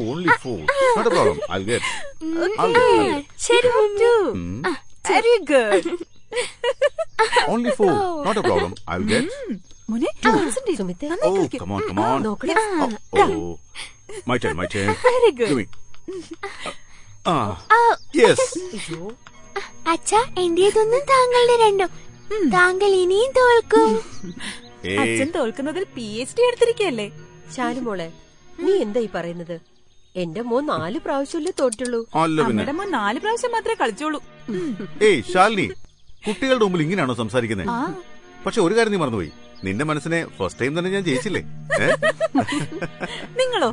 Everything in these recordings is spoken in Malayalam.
only 4. Not a problem. I'll get. ശരി മുന്നു. Very good. Only 4. Not a problem. I'll get. മോനെ സുമിത്തെ Oh, come on. Oh. My turn. Very good. Give me. Yes. അച്ഛാ എന്റേതൊന്നും താങ്കളുടെ രണ്ടും. താങ്കൾ ഇനിയും തോൽക്കും. അച്ഛൻ തോൽക്കുന്നതിൽ PhD എടുത്തിരിക്കല്ലേ? ശാലുമോളെ, നീ എന്തായി പറയുന്നത്? എന്റെ മോൻ 4 പ്രാവശ്യമല്ലേ തോറ്റുള്ളൂ. നമ്മുടെ മോൻ 4 പ്രാവശ്യം മാത്രമേ കളിച്ചോളൂ. ഏയ് ശാലിനി, കുട്ടികളുടെ മുമ്പിൽ ഇങ്ങനെയാണോ സംസാരിക്കുന്നത്? പക്ഷെ ഒരു കാര്യം നീ മറന്നുപോയി, നിന്റെ മനസ്സിനെ ഫസ്റ്റ് ടൈം തന്നെ ഞാൻ ജയിച്ചില്ലേ? നിങ്ങളോ?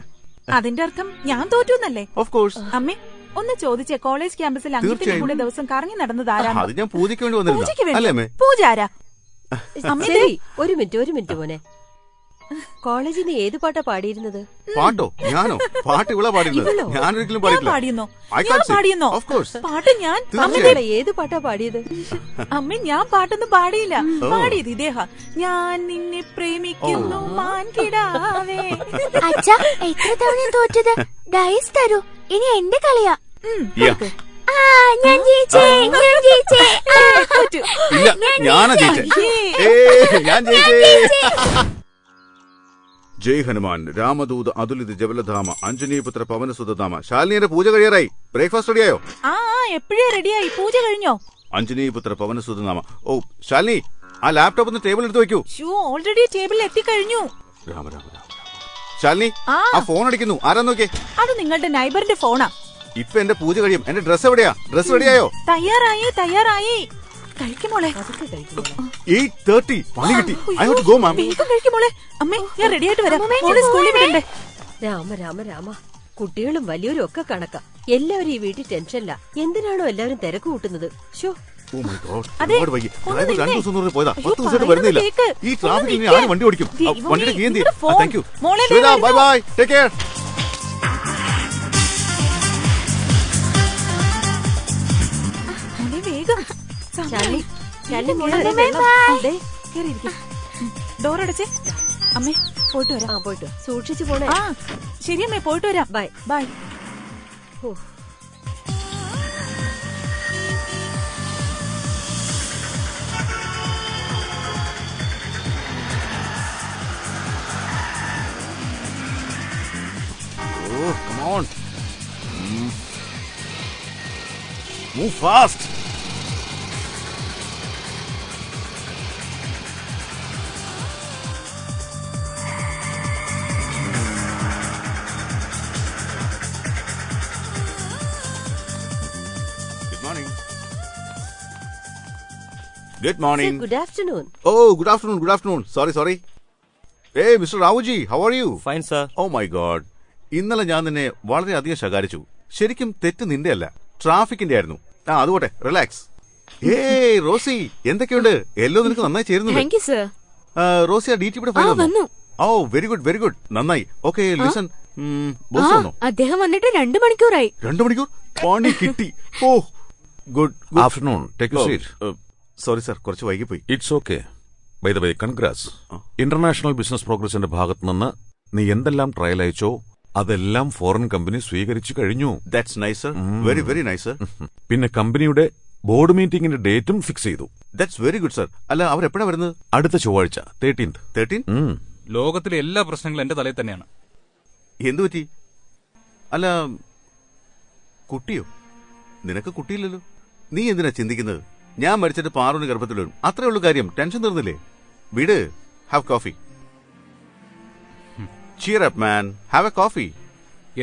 അതിന്റെ അർത്ഥം ഞാൻ തോറ്റു എന്നല്ലേ? Of course. അമ്മേ ഒന്ന് ചോദിച്ചേ, കോളേജ് ക്യാമ്പസിൽ അഞ്ചിന്റെ കൂടെ ദിവസം കറങ്ങി നടന്നത് ആരാണ്? അത് ഞാൻ പൂജയ്ക്ക് വേണ്ടി വന്നിരുന്നു. പൂജ ആരാ? ശരി, ഒരു മിനിറ്റ് മോനെ. കോളേജിന് ഏത് പാട്ടാ പാടിയിരുന്നത്? പാട്ടോ? ഞാനോ? പാട്ട് ഇവിടെ പാടിയിരുന്നത്? ഞാനൊരിക്കലും പാടിയെന്നോ? പാട്ട് ഞാൻ ഏത് പാട്ടാ പാടിയത്? അമ്മ ഞാൻ പാട്ടൊന്നും പാടിയില്ല. പാടിയത് ഇദ്ദേഹ. ഞാൻ നിന്നെ പ്രേമിക്കുന്നു മാൻകിടാവേ. അച്ഛാ എത്ര തവണ തോറ്റത്? ഡൈസ് തരൂ, ഇനി എന്റെ കളിയാ. ഞാൻ ജയിച്ചേ. ജയ് ഹനുമാൻ, രാമദൂത്, അതുലിത്, ജബലധാമ, അഞ്ജനീപുത്ര, പവനസുതധാമ. ശാലിനിയുടെ പൂജ കഴിയാറായി. ബ്രേക്ക്ഫാസ്റ്റ് റെഡിയായോ? എപ്പോഴേ റെഡിയായി. പൂജ കഴിഞ്ഞോ? അഞ്ജനീപുത്ര, പവനസുതധാമ. ഓ ശാലിനി, ആ ലാപ്ടോപ്പ് ഒന്ന് ടേബിൾ എടുത്ത് വെക്കൂ. ഓൾറെഡി ടേബിളിൽ എത്തിക്കഴിഞ്ഞു. രാമ. ശാലിനി, ആ ഫോൺ അടിക്കുന്നു. ആരാ നോക്കിയേ? അത് നിങ്ങളുടെ നൈബറിന്റെ ഫോണാ. ഇപ്പൊ എന്റെ പൂജ കഴിയും. എന്റെ ഡ്രസ് എവിടെയാ? ഡ്രസ് റെഡിയായോ? തയ്യാറായി. കഴിക്കുമോളെ. 8:30 പണി കിട്ടി. ഐ ഹാവ് ടു ഗോ മാം. കഴിക്കുമോളെ. അമ്മേ ഞാൻ റെഡി ആയിട്ട് വരാം. മോളെ സ്കൂളിൽ വിടണ്ടേ? രാമ, കുട്ടികളും വലിയവരും ഒക്കെ കണക്കാ. എല്ലാവരും ഈ വീട്ടിൽ ടെൻഷനില്ല. എന്തിനാണോ എല്ലാവരും തിരക്ക് കൂട്ടുന്നത്? Oh my God. ഡ്രൈവർ 2 ദിവസം മുന്നേ പോയതാ. 10 ദിവസമായിട്ട് വരുന്നില്ല. ഈ ട്രാഫിക്കിൽ ഇനി ആരും വണ്ടി ഓടിക്കും? വണ്ടിയുടെ കീ എന്ത്? Thank you. Bye bye. Take care. ഡോറടച്ചേ. അമ്മേ പോയിട്ട് വരാം. പോയിട്ട് സൂക്ഷിച്ചു പോണേ. ശരി അമ്മേ, പോയിട്ട് വരാം. By. Oh, come on. Move fast. Good morning. Good afternoon. Oh, good afternoon. Sorry. Hey, Mr. Ravuji, how are you? Fine, sir. Oh my God. ഇന്നലെ ഞാൻ നിന്നെ വളരെയധികം ശകാരിച്ചു. ശരിക്കും തെറ്റ് നിന്റെ അല്ല, ട്രാഫിക്കിന്റെ ആയിരുന്നു. അതുകൊട്ടെ, റിലാക്സ്. ഏയ് റോസി, എന്തൊക്കെയുണ്ട്? എല്ലാം നിനക്ക് നന്നായി ചേരുന്നുണ്ട്. റോസി, ആ DTPയുടെ ഫയൽ വന്നു. ഓ വെരി ഗുഡ്. നന്നായി. Okay, listen. ബോസ് വന്നോ? അദ്ദേഹം വന്നിട്ട് 2 മണിക്കൂറായി. 2 മണിക്കൂർ? പണി കിട്ടി. ഓ good afternoon. Take you seat. Sorry sir, കുറച്ച് വൈകിപ്പോയി. It's okay. By the way, congrats. International business പ്രോഗ്രസിന്റെ ഭാഗത്ത് നിന്ന് നീ എന്തെല്ലാം ട്രയൽ അയച്ചോ അതെല്ലാം ഫോറിൻ കമ്പനി സ്വീകരിച്ചു കഴിഞ്ഞു. That's nice sir. Very nice sir. പിന്നെ കമ്പനിയുടെ ബോർഡ് മീറ്റിംഗിന്റെ ഡേറ്റും ഫിക്സ് ചെയ്തു. That's very good sir. അല്ല, അവരെപ്പോഴാ വരുന്നത്? അടുത്ത ചൊവ്വാഴ്ച 13th. ലോകത്തിലെ എല്ലാ പ്രശ്നങ്ങളും എന്റെ തലയിൽ തന്നെയാണ്. എന്തു പറ്റി? അല്ല, കുട്ടിയോ? നിനക്ക് കുട്ടിയില്ലല്ലോ. നീ എന്തിനാ ചിന്തിക്കുന്നത്? ഞാൻ മരിച്ചിട്ട് പാറുവിന് ഗർഭത്തിൽ വരും. അത്രേ ഉള്ളൂ കാര്യം. ടെൻഷൻ തീർന്നില്ലേ? വീട്. Have coffee. Cheer up, man. Have a coffee.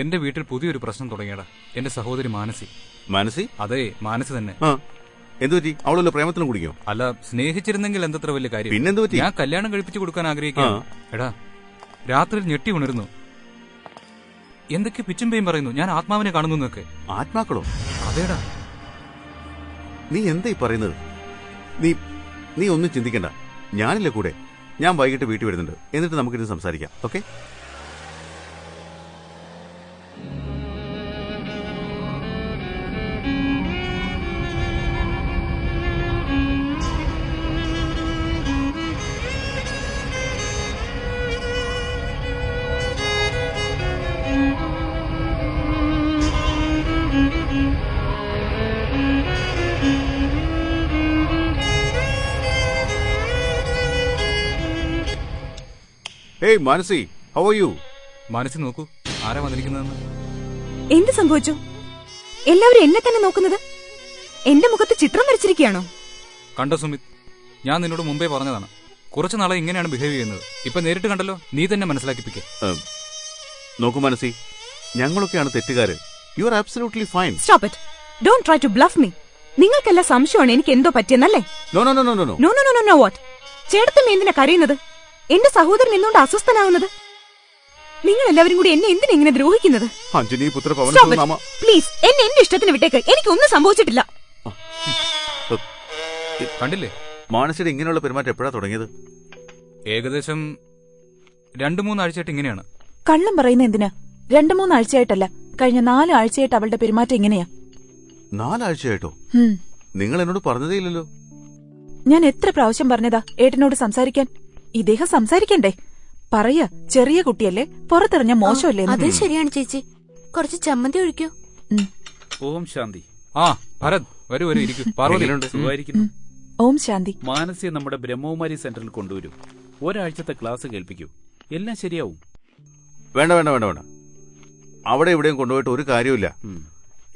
എന്റെ വീട്ടിൽ പുതിയൊരു പ്രശ്നം തുടങ്ങിയടാ. എന്റെ സഹോദരി മാനസി. മാനസി? അതെ, മാനസി തന്നെ. എന്തു പറ്റി? അവളല്ലോ പ്രേമത്തിനും കുടിക്കോ? അല്ല, സ്നേഹിച്ചിരുന്നെങ്കിൽ എന്തത്ര വലിയ കാര്യം. പിന്നെന്തു പറ്റി? ഞാൻ കല്യാണം കഴിപ്പിച്ചു കൊടുക്കാൻ ആഗ്രഹിക്കുന്നു. എടാ, രാത്രിയിൽ ഞെട്ടി ഉണരുന്നു. എന്തൊക്കെ പിച്ചും പേയും പറയുന്നു. ഞാൻ ആത്മാവിനെ കാണുന്നു എന്നൊക്കെ. ആത്മാക്കളോ? അതേടാ. നീ എന്തായി പറയുന്നത്? നീ ഒന്നും ചിന്തിക്കണ്ട. ഞാനില്ല കൂടെ. ഞാൻ വൈകിട്ട് വീട്ടിൽ വരുന്നുണ്ട്. എന്നിട്ട് നമുക്കിത് സംസാരിക്കാം. Okay? Hey Manasi, how are you? മനസ്സിൽ നോക്കൂ, ആരാ വന്നിരിക്കുന്നതെന്ന്. എന്ത് സംഭവിച്ചു? എല്ലാവരും എന്നെ തന്നെ നോക്കുന്നത്? എന്റെ മുഖത്ത് ചിത്രം വരച്ചിരിക്കുകയാണോ? കണ്ടോ സുമിത്, ഞാൻ നിന്നോട് മുമ്പേ പറഞ്ഞതാണ്, കുറച്ചു നാളെ ഇങ്ങനെയാണ് ബിഹേവ് ചെയ്യുന്നത്. ഇപ്പൊ നേരിട്ട് കണ്ടല്ലോ, നീ തന്നെ മനസ്സിലാക്കിപ്പിക്കേ. നോക്കൂ മാനസി, ഞങ്ങളൊക്കെയാണ് തെറ്റുകാര്. You are absolutely fine. Stop it. Don't try to bluff me. നിങ്ങൾക്കെല്ലാം സംശയമാണ് എനിക്ക് എന്തോ പറ്റിയെന്നല്ലേ? No no no no no no no no no what? ചേട്ടത്തമ്മ എന്തിനാ കരയുന്നത്? എന്റെ സഹോദരൻ എന്തുകൊണ്ട് അസ്വസ്ഥനാവുന്നത്? നിങ്ങൾ എല്ലാവരും കൂടി എന്നെ എന്തിനാ ഇങ്ങനെ ദ്രോഹിക്കുന്നത്? അഞ്ജനി പുത്ര പവൻ നാമ. പ്ലീസ്, എന്നെ എന്റെ ഇഷ്ടത്തിന് വിട്ടേക്ക്. എനിക്കൊന്നും സംഭവിച്ചിട്ടില്ല. കണ്ടില്ലേ മാനസിയുടെ ഇങ്ങനെയുള്ള പെരുമാറ്റം എപ്പോഴാ തുടങ്ങിയത്? ഏകദേശം 2-3 ആഴ്ചയായിട്ട് ഇങ്ങനെയാണ്. കള്ളം പറയുന്ന എന്തിനാ? 2-3 ആഴ്ചയായിട്ടല്ല, കഴിഞ്ഞ 4 ആഴ്ചയായിട്ട് അവളുടെ പെരുമാറ്റം ഇങ്ങനെയാ. 4 ആഴ്ചയായിട്ടോ? നിങ്ങൾ എന്നോട് പറഞ്ഞതേ ഇല്ലല്ലോ. ഞാൻ എത്ര പ്രാവശ്യം പറഞ്ഞതാ ഏട്ടനോട് സംസാരിക്കാൻ? ഇദ്ദേഹം സംസാരിക്കണ്ടേ? പറയാ, ചെറിയ കുട്ടിയല്ലേ, പുറത്തിറങ്ങ മോശമല്ലേ? അത് ശരിയാണ് ചേച്ചി. കുറച്ച് ചമ്മന്തി ഒഴിക്കൂ. ഓം ശാന്തി. ആ ഭരത്, വരൂ വരൂ, ഇരിക്കൂ. പാർവതി, സുഖമായിരിക്കുന്നു. ഓം ശാന്തി. മാനസിയെ നമ്മുടെ ബ്രഹ്മകുമാരി സെന്ററിൽ കൊണ്ടുവരൂ. ഒരാഴ്ചത്തെ ക്ലാസ് കേൾപ്പിക്കൂ, എല്ലാം ശരിയാവും. വേണ്ട വേണ്ട വേണ്ട വേണ്ട, അവിടെ ഇവിടെയും കൊണ്ടുപോയിട്ട് ഒരു കാര്യമില്ല.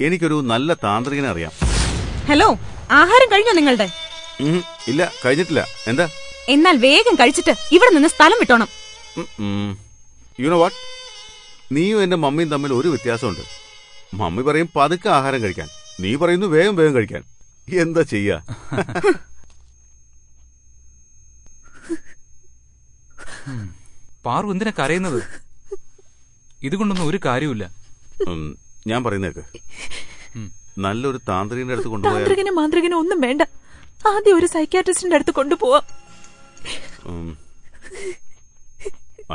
എനിക്കൊരു നല്ല താന്ത്രികനെ അറിയാം. ഹലോ, ആഹാരം കഴിഞ്ഞോ നിങ്ങളുടെ? ഇല്ല, കഴിഞ്ഞിട്ടില്ല. എന്താ? എന്നാൽ വേഗം കഴിച്ചിട്ട് ഇവിടെ നിന്ന് സ്ഥലം വിട്ടോണം. യു നോ വാട്ട്, നീയും എന്റെ മമ്മിയും തമ്മിൽ ഒരു വ്യത്യാസമുണ്ട്. മമ്മി പറയും പതുക്കെ ആഹാരം കഴിക്കാൻ, നീ പറയുന്നു വേഗം വേഗം കഴിക്കാൻ. എന്താ ചെയ്യാ? പാറു എന്തിനാ കരയുന്നത്? ഇതുകൊണ്ടൊന്നും ഒരു കാര്യമില്ല. ഞാൻ പറയുന്നേക്ക്, നല്ലൊരു താന്ത്രികന്റെ അടുത്ത് കൊണ്ടുപോയാൽ. താന്ത്രികനും മാന്ത്രികനും ഒന്നും വേണ്ട, ആദ്യം ഒരു സൈക്യാട്രിസ്റ്റിന്റെ അടുത്ത് കൊണ്ടുപോവാം.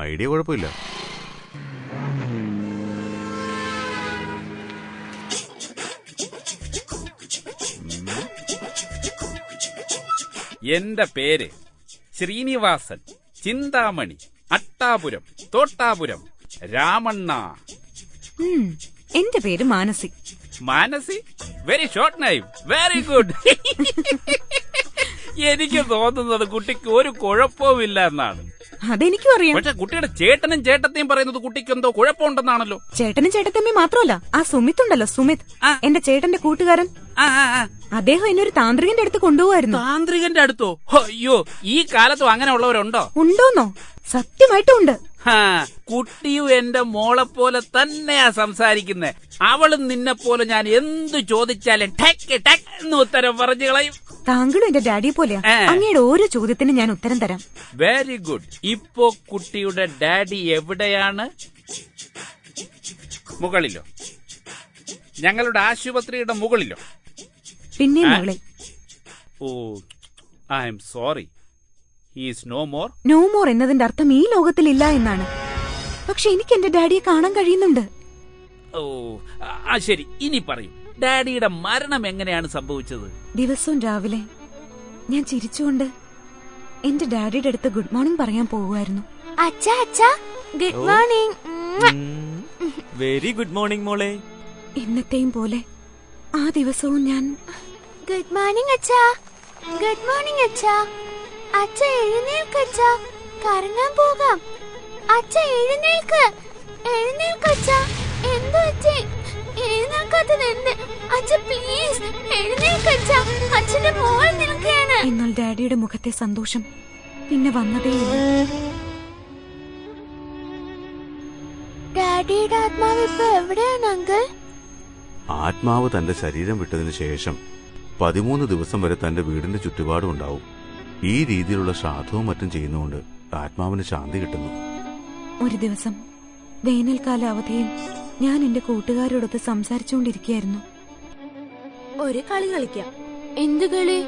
ഐഡിയ കുഴപ്പമില്ല. എന്റെ പേര് ശ്രീനിവാസൻ, ചിന്താമണി, അട്ടാപുരം, തോട്ടാപുരം, രാമണ്ണ. എന്റെ പേര് Manasi. Manasi, very short name, very good. എനിക്ക് തോന്നുന്നത് കുട്ടിക്ക് ഒരു കുഴപ്പവുമില്ല എന്നാണ്. അതെനിക്കും അറിയാം. പക്ഷെ കുട്ടിയുടെ ചേട്ടനും ചേട്ടത്തെയും പറയുന്നത് കുട്ടിക്ക് എന്തോ കുഴപ്പമുണ്ടെന്നാണല്ലോ. ചേട്ടനും ചേട്ടത്തമ്മയും മാത്രമല്ല, ആ സുമിത് ഉണ്ടല്ലോ, സുമിത്, എന്റെ ചേട്ടന്റെ കൂട്ടുകാരൻ, അദ്ദേഹം എന്നെ ഒരു താന്ത്രികന്റെ അടുത്ത് കൊണ്ടുപോവായിരുന്നു. താന്ത്രികന്റെ അടുത്തോ? അയ്യോ, ഈ കാലത്തും അങ്ങനെ ഉള്ളവരുണ്ടോ? ഉണ്ടോന്നോ? സത്യമായിട്ടും ഉണ്ട്. കുട്ടിയും എന്റെ മോളെ പോലെ തന്നെയാ സംസാരിക്കുന്നേ. അവളും നിന്നെ പോലെ ഞാൻ എന്തു ചോദിച്ചാലും ടെക്ക് ടെക്ക് എന്ന് ഉത്തരം പറഞ്ഞു കളയും. താങ്കളും എന്റെ ഡാഡിയെ പോലെയാ. അങ്ങയുടെ ഓരോ ചോദ്യത്തിന് ഞാൻ ഉത്തരം തരാം. Very good. ഇപ്പോ കുട്ടിയുടെ ഡാഡി എവിടെയാണ്? മുകളിലോ? ഞങ്ങളുടെ ആശുപത്രിയുടെ മുകളിലോ? പിന്നെ മുകളിൽ. ഓ, I'm sorry. He's no more. No more എന്നതിന്റെ അർത്ഥം ഈ ലോകത്തിലില്ല എന്നാണ്. പക്ഷെ എനിക്ക് എന്റെ ഡാഡിയെ കാണാൻ കഴിയുന്നുണ്ട്. ഓ, ശരി, ഇനി പറയൂ, ഡാഡിയുടെ മരണം എങ്ങനെയാണ് സംഭവിച്ചത്? ദിവസവും രാവിലെ ഞാൻ ചിരിച്ചുകൊണ്ട് എന്റെ ഡാഡിയുടെ അടുത്ത് ഗുഡ് മോർണിംഗ് പറയാൻ പോകുമായിരുന്നു. അച്ഛാ അച്ഛാ, good morning. Very good morning മോളെ. എന്നത്തെയും പോലെ ആ ദിവസവും ഞാൻ ഗുഡ് മോർണിംഗ് അച്ഛാ, ഗുഡ് മോർണിംഗ് അച്ഛാ. അച്ഛ എഴുന്നേൽക്ക് അച്ഛാ, കറങ്ങാൻ പോകാം. അച്ഛ എഴുന്നേൽക്ക്, എഴുന്നേൽക്ക് അച്ഛാ. എന്തു പറ്റി എഴുന്നേൽക്കാത്തത്? എന്ത് അച്ഛ? പ്ലീസ് എഴുന്നേൽക്ക് അച്ഛാ, അച്ഛന്റെ മോൾ നിൽക്കുകയാണ്. എന്നാൽ ഡാഡിയുടെ മുഖത്തെ സന്തോഷം പിന്നെ വന്നതേയില്ല. ഡാഡിയുടെ ആത്മാവ് ഇപ്പൊ എവിടെയാണ് അങ്കിൾ? ആത്മാവ് തന്റെ ശരീരം വിട്ടതിന് ശേഷം 13 ദിവസം വരെ തന്റെ വീടിന്റെ ചുറ്റുപാടും ഉണ്ടാവും. ഈ രീതിയിലുള്ള ശ്രാദ്ധവും മറ്റും ചെയ്യുന്നതുകൊണ്ട് ആത്മാവിന് ശാന്തി കിട്ടുന്നു. ഒരു ദിവസം വേനൽക്കാല അവധിയിൽ ഞാൻ എന്റെ കൂട്ടുകാരോടൊത്ത് സംസാരിച്ചുകൊണ്ടിരിക്കുകയായിരുന്നു. ഒരു കളി കളിക്കാം. എന്ത് കളി?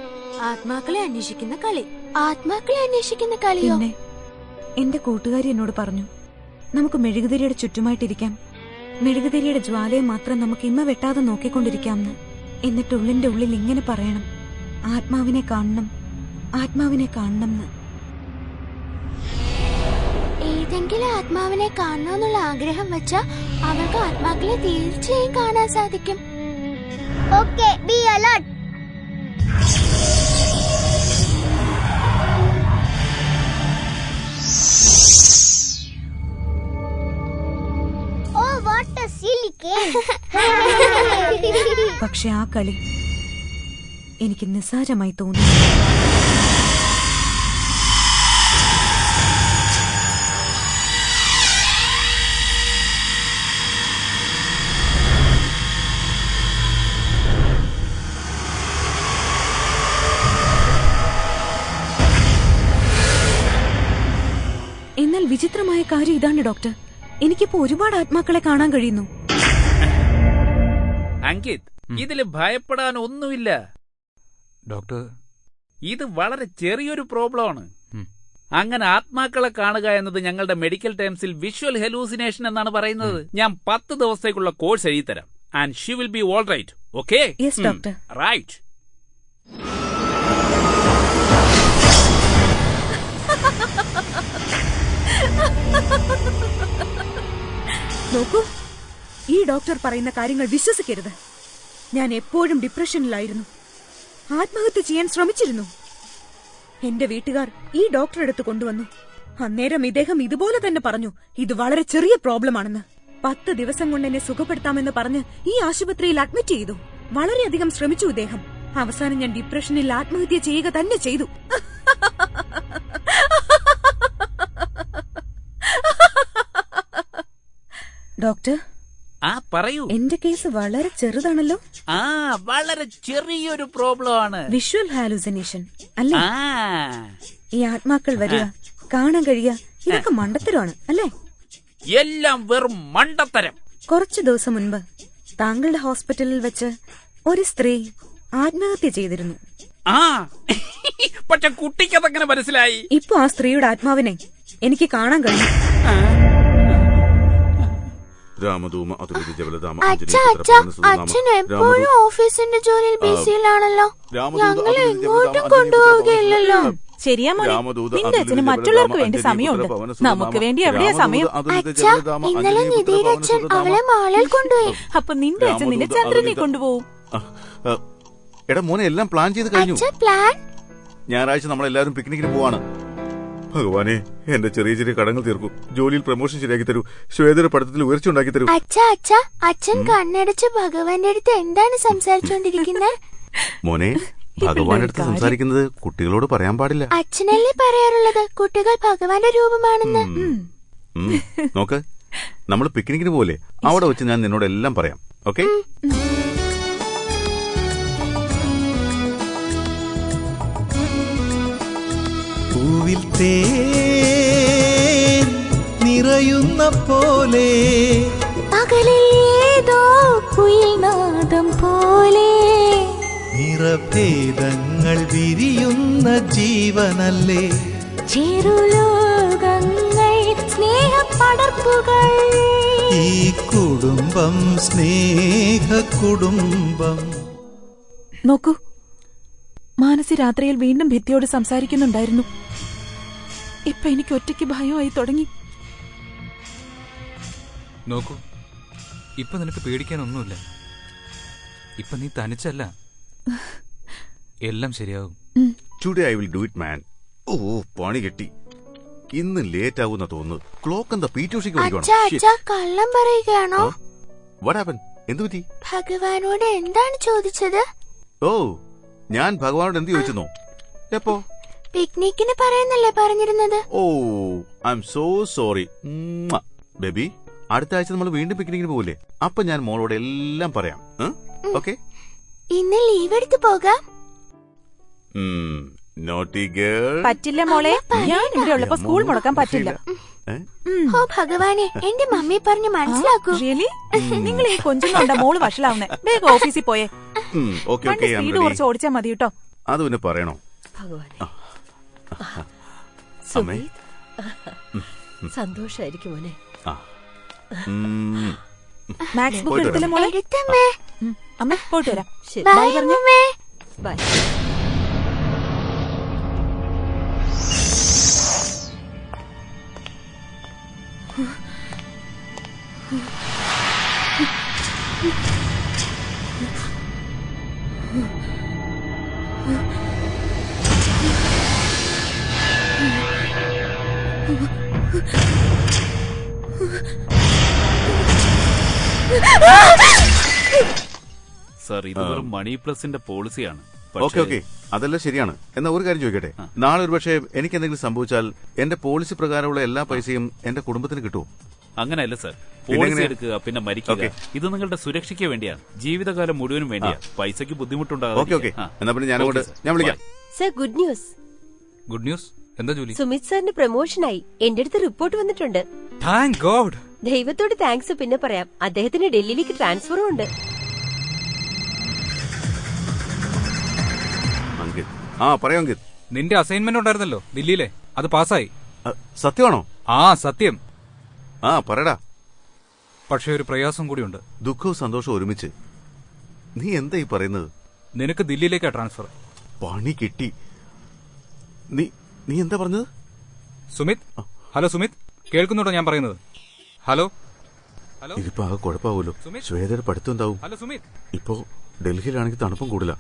ആത്മാക്കളെ അന്വേഷിക്കുന്ന കളി. ആത്മാക്കളെ അന്വേഷിക്കുന്ന കളിയോ? പിന്നെ എന്റെ കൂട്ടുകാരി എന്നോട് പറഞ്ഞു, നമുക്ക് മെഴുകുതിരിയുടെ ചുറ്റുമായിട്ടിരിക്കാം, മെഴുകുതിരിയുടെ ജ്വാലയെ മാത്രം നമുക്ക് ഇമ്മ വെട്ടാതെ നോക്കിക്കൊണ്ടിരിക്കാമെന്ന്. എന്നിട്ട് ഉള്ളിന്റെ ഉള്ളിൽ ഇങ്ങനെ പറയണം, ആത്മാവിനെ കാണണം, ആത്മാവിനെ കാണണം എന്ന്. ഏതെങ്കിലും ആത്മാവിനെ കാണണമെന്നുള്ള ആഗ്രഹം വെച്ചാ അവർക്ക് ആത്മാക്കളെ തീർച്ചയായും കാണാൻ സാധിക്കും. Okay, B alert. പക്ഷെ ആ കളി എനിക്ക് നിസ്സാരമായി തോന്നി. എന്നാൽ വിചിത്രമായ കാര്യം ഇതാണ് ഡോക്ടർ, എനിക്കിപ്പോ ഒരുപാട് ആത്മാക്കളെ കാണാൻ കഴിയുന്നു. അങ്കിത്, ഇതില് ഭയപ്പെടാൻ ഒന്നുമില്ല ഡോക്ടർ. ഇത് വളരെ ചെറിയൊരു പ്രോബ്ലമാണ്. അങ്ങനെ ആത്മാക്കളെ കാണുക എന്നത് ഞങ്ങളുടെ മെഡിക്കൽ ടേംസിൽ വിഷ്വൽ ഹെലൂസിനേഷൻ എന്നാണ് പറയുന്നത്. ഞാൻ 10 ദിവസത്തേക്കുള്ള കോഴ്സ് എഴുതിത്തരാം. And she will be all right. Okay? Yes doctor. Right. നോക്കൂ, ഈ ഡോക്ടർ പറയുന്ന കാര്യങ്ങൾ വിശ്വസിക്കരുത്. ഞാൻ എപ്പോഴും ഡിപ്രഷനിലായിരുന്നു, ആത്മഹത്യ ചെയ്യാൻ ശ്രമിച്ചിരുന്നു. എന്റെ വീട്ടുകാർ ഈ ഡോക്ടറെ അടുത്ത് കൊണ്ടുവന്നു. അന്നേരം ഇദ്ദേഹം ഇതുപോലെ തന്നെ പറഞ്ഞു, ഇത് വളരെ ചെറിയ പ്രോബ്ലം ആണെന്ന്. 10 ദിവസം കൊണ്ട് എന്നെ സുഖപ്പെടുത്താമെന്ന് പറഞ്ഞ് ഈ ആശുപത്രിയിൽ അഡ്മിറ്റ് ചെയ്തു. വളരെയധികം ശ്രമിച്ചു ഇദ്ദേഹം. അവസാനം ഞാൻ ഡിപ്രഷനിൽ ആത്മഹത്യ ചെയ്യുക തന്നെ ചെയ്തു. ഡോക്ടർ, പറയൂ. എന്റെ കേസ് വളരെ ചെറുതാണല്ലോ. വളരെ ചെറിയൊരു പ്രോബ്ലം ആണ്. വിഷ്വൽ ഹാലുസിനേഷൻ അല്ലേ? ഈ ആത്മാക്കൾ വരിക, കാണാൻ കഴിയുക, ഇതൊക്കെ മണ്ടത്തരമാണ് അല്ലേ? എല്ലാം വെറും മണ്ടത്തരം. കുറച്ചു ദിവസം മുൻപ് താങ്കളുടെ ഹോസ്പിറ്റലിൽ വെച്ച് ഒരു സ്ത്രീ ആത്മഹത്യ ചെയ്തിരുന്നു. പക്ഷെ കുട്ടിക്കതെങ്ങനെ മനസ്സിലായി? ഇപ്പൊ ആ സ്ത്രീയുടെ ആത്മാവിനെ എനിക്ക് കാണാൻ കഴിയും. അച്ഛൻ എപ്പോഴും ഓഫീസിന്റെ ജോലിയിൽ ബിസിയിലാണല്ലോ. ഞങ്ങളെ എങ്ങോട്ടും കൊണ്ടുപോവുകയില്ലല്ലോ. ശരിയാ മോനെ, നിന്റെ അച്ഛന് മറ്റുള്ളവർക്ക് വേണ്ടി സമയമുണ്ട്, നമുക്ക് വേണ്ടി എവിടെയാ സമയം? അച്ഛാ, ഇന്നലെ നിധിയുടെ അച്ഛൻ അവളെ മാളിൽ കൊണ്ടുപോയി. അപ്പൊ നിന്റെ അച്ഛൻ നിന്നെ ചന്ദ്രനെ കൊണ്ടുപോകും. എടാ മോനെ, എല്ലാം പ്ലാൻ ചെയ്ത് കഴിഞ്ഞു. പ്ലാൻ? ഞായറാഴ്ച നമ്മളെല്ലാരും പിക്നിക്കിന് പോവാണ്. ഭഗവാനെ, എന്റെ ചെറിയ ചെറിയ കടങ്ങൾ തീർക്കൂ. ജോലിയിൽ പ്രമോഷൻ ശരിയാക്കി തരൂ. ശ്വേതയുടെ പഠിത്തത്തിൽ ഉയർച്ച ഉണ്ടാക്കി തരൂ. അച്ഛൻ കണ്ണടച്ച് ഭഗവാന്റെ അടുത്ത് എന്താണ് സംസാരിച്ചോണ്ടിരിക്കുന്നത്? മോനെ, ഭഗവാന്റെ അടുത്ത് സംസാരിക്കുന്നത് കുട്ടികളോട് പറയാൻ പാടില്ല. അച്ഛനല്ലേ പറയാറുള്ളത് കുട്ടികൾ ഭഗവാന്റെ രൂപമാണെന്ന്? നോക്ക്, നമ്മൾ പിക്നിക്കിന് പോലെ അവിടെ വെച്ച് ഞാൻ നിന്നോട് എല്ലാം പറയാം. ഓക്കെ? പൂവിൽ തേൻ നിറയുന്ന പോലെ പകലേതോ കുയിൽ നാദം പോലെ നിറഭേദങ്ങൾ വിരിയുന്ന ജീവനല്ലേ ചെറുലോകങ്ങൾ സ്നേഹപ്പടർപ്പുകൾ. ഈ കുടുംബം സ്നേഹ കുടുംബം. നോക്കൂ, മാനസി രാത്രിയിൽ വീണ്ടും ഭിത്തിയോട് സംസാരിക്കുന്നുണ്ടായിരുന്നു. ഇപ്പൊ എനിക്ക് ഒറ്റയ്ക്ക് ഭയമായി തുടങ്ങി. നോക്കൂ, ഇപ്പൊ നിനക്ക് പേടിക്കാനൊന്നുമില്ല. ഇപ്പൊ നീ തനിച്ചല്ല, എല്ലാം ശരിയാവും. Today I will do it man. ഓ, പണി കെട്ടി. ഇന്ന് ലേറ്റ് ആവുന്ന തോന്നുന്നു. ക്ലോക്ക് എന്താ പീറ്റൂഷിക്ക് കള്ളം പറയുകയാണോ? What happen? എന്തു പറ്റി? ഭഗവാനോട് എന്താണ് ചോദിച്ചത്? ഓ, ഞാൻ ഭഗവാനോട് എന്ത് ചോദിച്ചെന്നോ? എപ്പോ? പിക്നിക്കിന് പറയുന്നല്ലേ പറഞ്ഞിരുന്നത്. ഓ, I'm so sorry baby. അടുത്ത ആഴ്ച നമ്മൾ വീണ്ടും പിക്നിക്കിന് പോകില്ലേ? അപ്പൊ ഞാൻ മോളോട് എല്ലാം പറയാം. ഓക്കെ? ഇന്ന് ലീവ് എടുത്ത് പോകാം. Naughty girl. പറ്റില്ല മോളെ, ഞാൻ ഇവിടെ ഉള്ളപ്പോ സ്കൂൾ മുടക്കാൻ പറ്റില്ല. ഓ ഭഗവാനെ, എന്റെ മമ്മി പറഞ്ഞ് മനസ്സിലാക്കൂ. നിങ്ങൾ ഈ കൊഞ്ചുന്നുണ്ട മോള് വഷളാവുന്നേ. വേഗം ഓഫീസിൽ പോയേ. സ്പീഡ് കുറച്ച് ഓടിച്ചാ മതി കേട്ടോ. അത് പിന്നെ പറയണോ? സന്തോഷായിരിക്കും മോനെ. മാത്സ് ബുക്ക് എടുത്തില്ല മോളെ? അമ്മ പോയിട്ട് വരാം. Bye mummy. ബൈ. സർ, ഇത് വെറും മണി പ്ലസിന്റെ പോളിസിയാണ്. ഓക്കെ ഓക്കെ, അതെല്ലാം ശരിയാണ്. എന്നാ ഒരു കാര്യം ചോദിക്കട്ടെ, നാളെ ഒരു പക്ഷേ എനിക്ക് എന്തെങ്കിലും സംഭവിച്ചാൽ എന്റെ പോളിസി പ്രകാരമുള്ള എല്ലാ പൈസയും എന്റെ കുടുംബത്തിന് കിട്ടുമോ? അങ്ങനെയല്ല സർ, പോളിസി എടുക്കുക പിന്നെ മരിക്കുക, ഇത് നിങ്ങളുടെ സുരക്ഷയ്ക്ക് വേണ്ടിയാണ്, ജീവിതകാലം മുഴുവനും വേണ്ടിയാണ്. പൈസക്ക് ബുദ്ധിമുട്ടുണ്ടാകും. ഓക്കെ ഓക്കെ, എന്നാ പിന്നെ ഞാൻ വിളിക്കാം. Sir, good news. Good news? എന്താ ജോലി? സുമിത് സാറിന് പ്രൊമോഷനായി. എന്റെ അടുത്ത് റിപ്പോർട്ട് വന്നിട്ടുണ്ട്. Thank God. ദൈവത്തോട് താങ്ക്സ് പിന്നെ പറയാം. അദ്ദേഹത്തിന് ഡൽഹിയിലേക്ക് ട്രാൻസ്ഫറും ഉണ്ട്. പറയാം അങ്കിത്. നിന്റെ അസൈൻമെന്റ് ഉണ്ടായിരുന്നല്ലോ ദില്ലിയിലെ, അത് പാസ്സായി. സത്യമാണോ? സത്യം. പറയടാ. പക്ഷെ ഒരു പ്രയാസം കൂടിയുണ്ട്. ദുഃഖവും സന്തോഷവും ഒരുമിച്ച്. നീ എന്താ ഈ പറയുന്നത്? നിനക്ക് ദില്ലിയിലേക്കാ ട്രാൻസ്ഫർ. പണി കിട്ടി. നീ എന്താ പറഞ്ഞത്? സുമിത്, ഹലോ സുമിത്, കേൾക്കുന്നുണ്ടോ ഞാൻ പറയുന്നത്? Hello hello. ഇതിപ്പോ ആകെ കുഴപ്പമാവുമല്ലോ. ശ്വേതയുടെ പഠിത്തം എന്താവും? ഹലോ സുമിത്. ഇപ്പോ ഡൽഹിയിലാണെങ്കിൽ തണുപ്പും കൂടില്ല.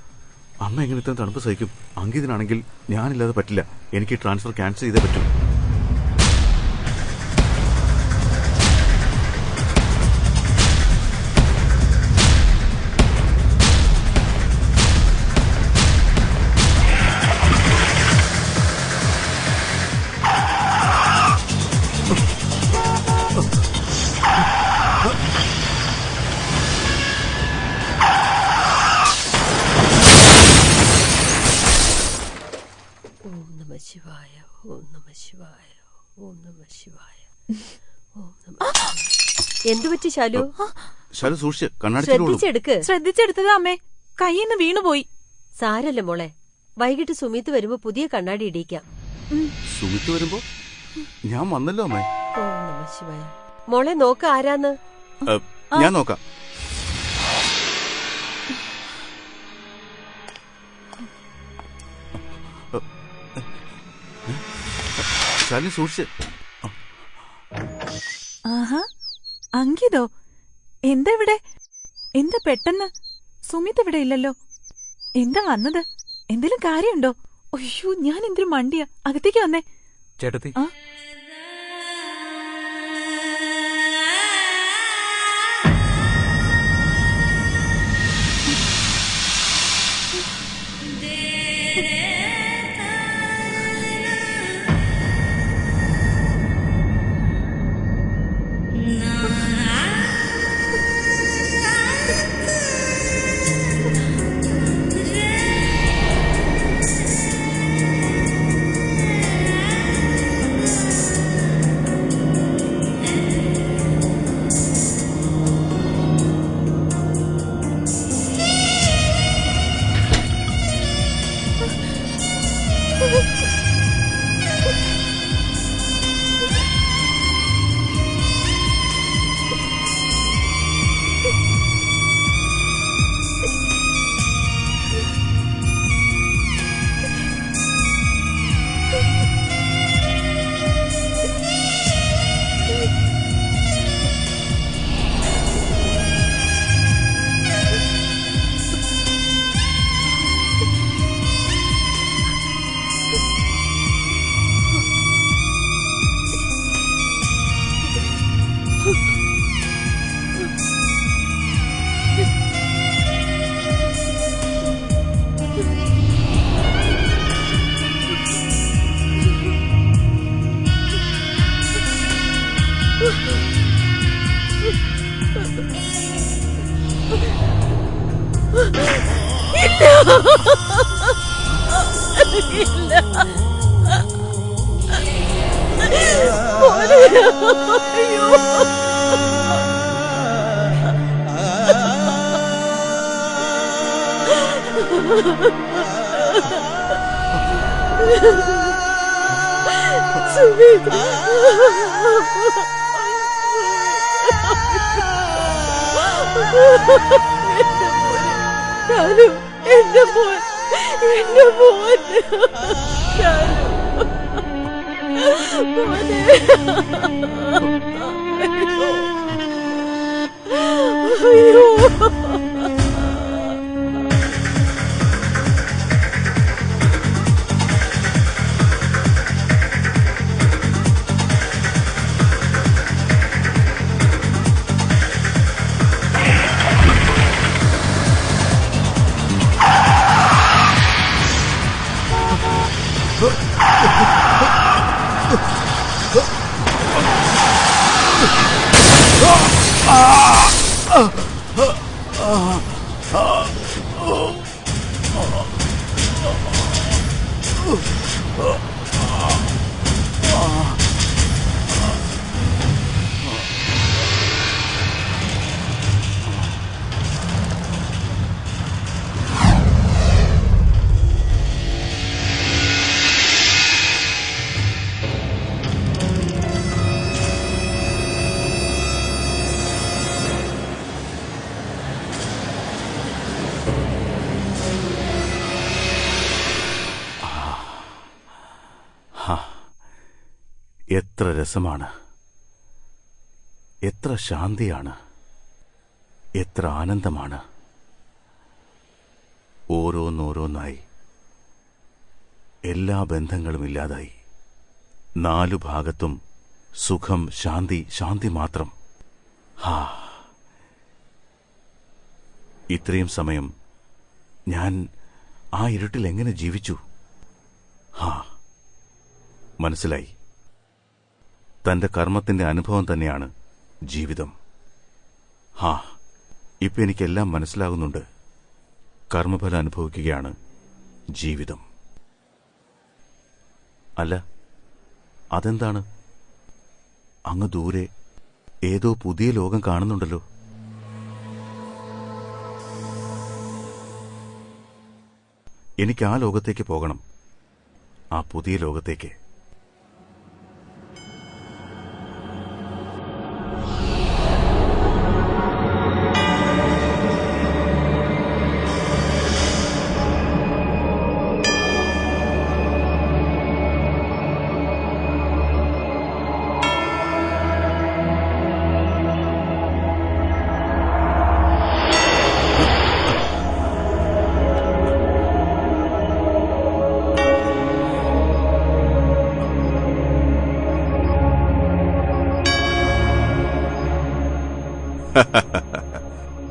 അമ്മ എങ്ങനെ ഇത്രയും തണുപ്പ് സഹിക്കും? അങ്കിതിനാണെങ്കിൽ ഞാനില്ലാതെ പറ്റില്ല. എനിക്ക് ട്രാൻസ്ഫർ ക്യാൻസൽ ചെയ്തേ പറ്റൂ. എന്തുപറ്റി ശാലു? ശാലു സൂക്ഷിച്ച്, ശ്രദ്ധിച്ചെടുത്തത് അമ്മേ, കയ്യിന്ന് വീണുപോയി. സാരല്ല മോളെ, വൈകിട്ട് സുമിത്ത് വരുമ്പോ പുതിയ കണ്ണാടി ഇടിക്കാം. സുമിത്ത് വരുമ്പോ? ഞാൻ വന്നല്ലോ അമ്മേ. ഓം നമഃ ശിവായ. മോളെ നോക്ക ആരാന്ന്. ഞാൻ നോക്കാം. ശാലു സൂക്ഷിച്ച്. ആഹാ, അങ്കിതോ? എന്താ ഇവിടെ? എന്താ പെട്ടെന്ന്? സുമിത് ഇവിടെ ഇല്ലല്ലോ. എന്താ വന്നത്? എന്തെങ്കിലും കാര്യമുണ്ടോ? അയ്യോ, ഞാൻ എന്തൊരു മണ്ടിയാ. അകത്തേക്ക് വന്നേ ചേട്ടത്തി. എത്ര രസമാണ്, എത്ര ശാന്തിയാണ്, എത്ര ആനന്ദമാണ്. ഓരോന്നോരോന്നായി എല്ലാ ബന്ധങ്ങളും ഇല്ലാതായി. 4 ഭാഗത്തും സുഖം, ശാന്തി, ശാന്തി മാത്രം. ഇത്രയും സമയം ഞാൻ ആ ഇരുട്ടിൽ എങ്ങനെ ജീവിച്ചു? മനസ്സിലായി. തന്റെ കർമ്മത്തിന്റെ അനുഭവം തന്നെയാണ് ജീവിതം. ഇപ്പൊ എനിക്കെല്ലാം മനസ്സിലാകുന്നുണ്ട്. കർമ്മഫലം അനുഭവിക്കുകയാണ് ജീവിതം. അല്ല, അതെന്താണ്? അങ്ങ് ദൂരെ ഏതോ പുതിയ ലോകം കാണുന്നുണ്ടല്ലോ. എനിക്ക് ആ ലോകത്തേക്ക് പോകണം, ആ പുതിയ ലോകത്തേക്ക്.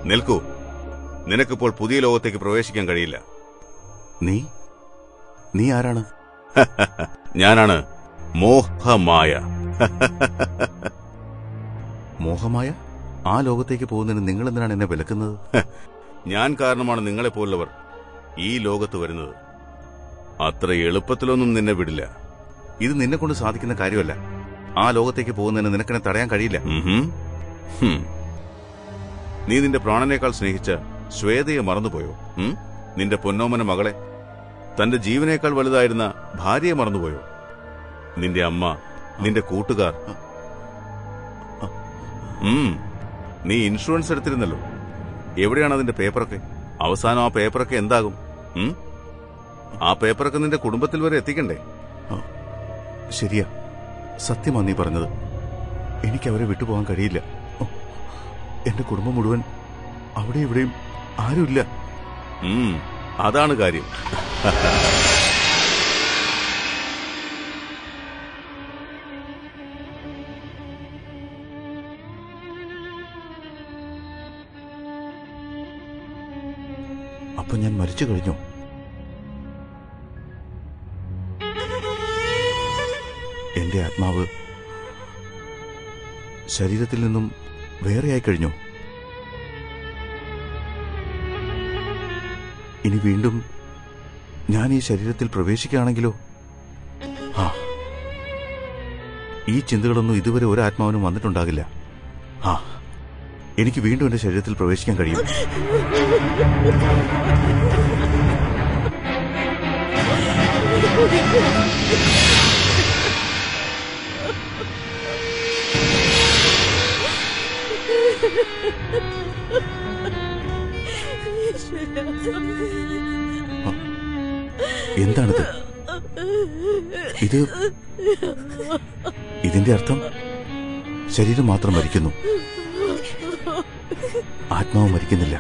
നിൽക്കൂ, നിനക്കിപ്പോൾ പുതിയ ലോകത്തേക്ക് പ്രവേശിക്കാൻ കഴിയില്ല. നീ ആരാണ്? ഞാനാണ് മോഹമായ. മോഹമായ? ആ ലോകത്തേക്ക് പോകുന്നതിന് നിങ്ങൾ എന്തിനാണ് എന്നെ വിലക്കുന്നത്? ഞാൻ കാരണമാണ് നിങ്ങളെപ്പോലുള്ളവർ ഈ ലോകത്ത് വരുന്നത്. അത്ര എളുപ്പത്തിലൊന്നും നിന്നെ വിടില്ല. ഇത് നിന്നെ കൊണ്ട് സാധിക്കുന്ന കാര്യമല്ല. ആ ലോകത്തേക്ക് പോകുന്നതിന് നിനക്കെന്നെ തടയാൻ കഴിയില്ല. നീ നിന്റെ പ്രാണനേക്കാൾ സ്നേഹിച്ച ശ്വേതയെ മറന്നുപോയോ? നിന്റെ പൊന്നോമന മകളെ, തന്റെ ജീവനേക്കാൾ വലുതായിരുന്ന ഭാര്യയെ മറന്നുപോയോ? നിന്റെ അമ്മ, നിന്റെ കൂട്ടുകാർ. നീ ഇൻഷുറൻസ് എടുത്തിരുന്നല്ലോ. എവിടെയാണ് അതിന്റെ പേപ്പറൊക്കെ? അവസാനം ആ പേപ്പറൊക്കെ എന്താകും? ആ പേപ്പറൊക്കെ നിന്റെ കുടുംബത്തിൽ വരെ എത്തിക്കണ്ടേ? ശരിയാ, സത്യമാണ് നീ പറഞ്ഞത്. എനിക്കവരെ വിട്ടുപോകാൻ കഴിയില്ല. എന്റെ കുടുംബം മുഴുവൻ അവിടെ ഇവിടെയും ആരുമില്ല. അതാണ് കാര്യം. അപ്പൊ ഞാൻ മരിച്ചു കഴിഞ്ഞു. എന്റെ ആത്മാവ് ശരീരത്തിൽ നിന്നും വേറെയായി കഴിഞ്ഞു. ഇനി വീണ്ടും ഞാൻ ഈ ശരീരത്തിൽ പ്രവേശിക്കുകയാണെങ്കിലോ? ഈ ചിന്തകളൊന്നും ഇതുവരെ ഒരു ആത്മാവിനും വന്നിട്ടുണ്ടാകില്ല. എനിക്ക് വീണ്ടും എന്റെ ശരീരത്തിൽ പ്രവേശിക്കാൻ കഴിയും. എന്താണിത്? ഇതിന്റെ അർത്ഥം ശരീരം മാത്രം മരിക്കുന്നു, ആത്മാവ് മരിക്കുന്നില്ല.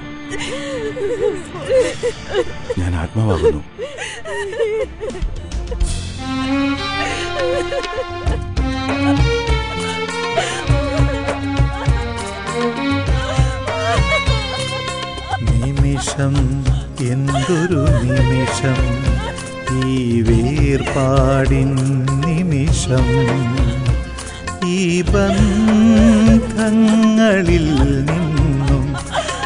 ഞാൻ ആത്മാവാകുന്നു. നിമിഷം, എന്തൊരു നിമിഷം, ഈ വേർപാടിൻ നിമിഷം, ഈ ബന്ധങ്ങളിൽ നിന്നും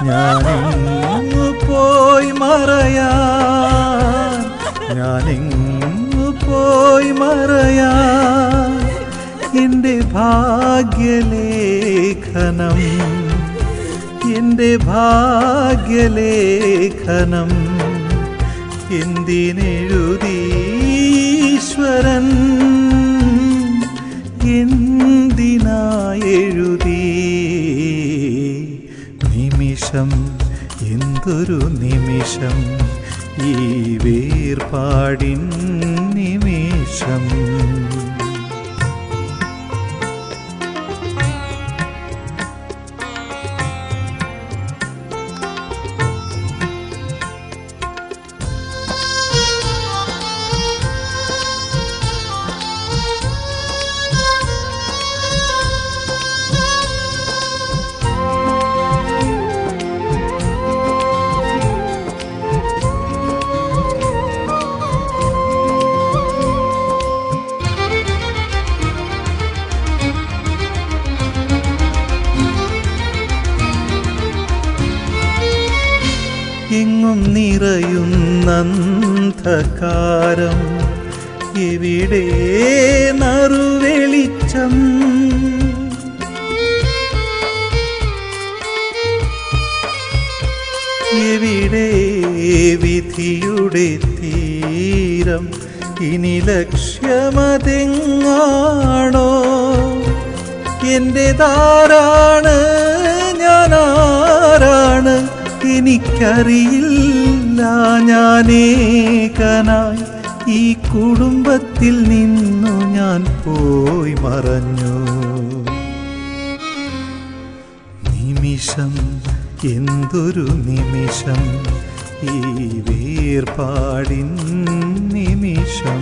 ഞാനെങ്ങു പോയി മറയാൻ, ഞാനെങ്ങു പോയി മറയാൻ. എന്റെ ഭാഗ്യലേഖനം, എന്റെ ഭാഗ്യലേഖനം എന്തിനെഴുതീശ്വരൻ, എന്തിനായെഴുതി? നിമിഷം, എന്തൊരു നിമിഷം, ഈ വേർപാടിൻ നിമിഷം. നിറയുന്നന്ധകാരം എവിടെ നറുവെളിച്ചം എവിടെ വിധിയുടെ തീരം ഇനി ലക്ഷ്യമതെങ്ങാണോ എന്റേതാരാണ് ഞാനാരാണ് എനിക്കറിയില്ല ഞാനേകനായി ഈ കുടുംബത്തിൽ നിന്നു ഞാൻ പോയി മറഞ്ഞു നിമിഷം എന്തൊരു നിമിഷം ഈ വേർപാടിൻ നിമിഷം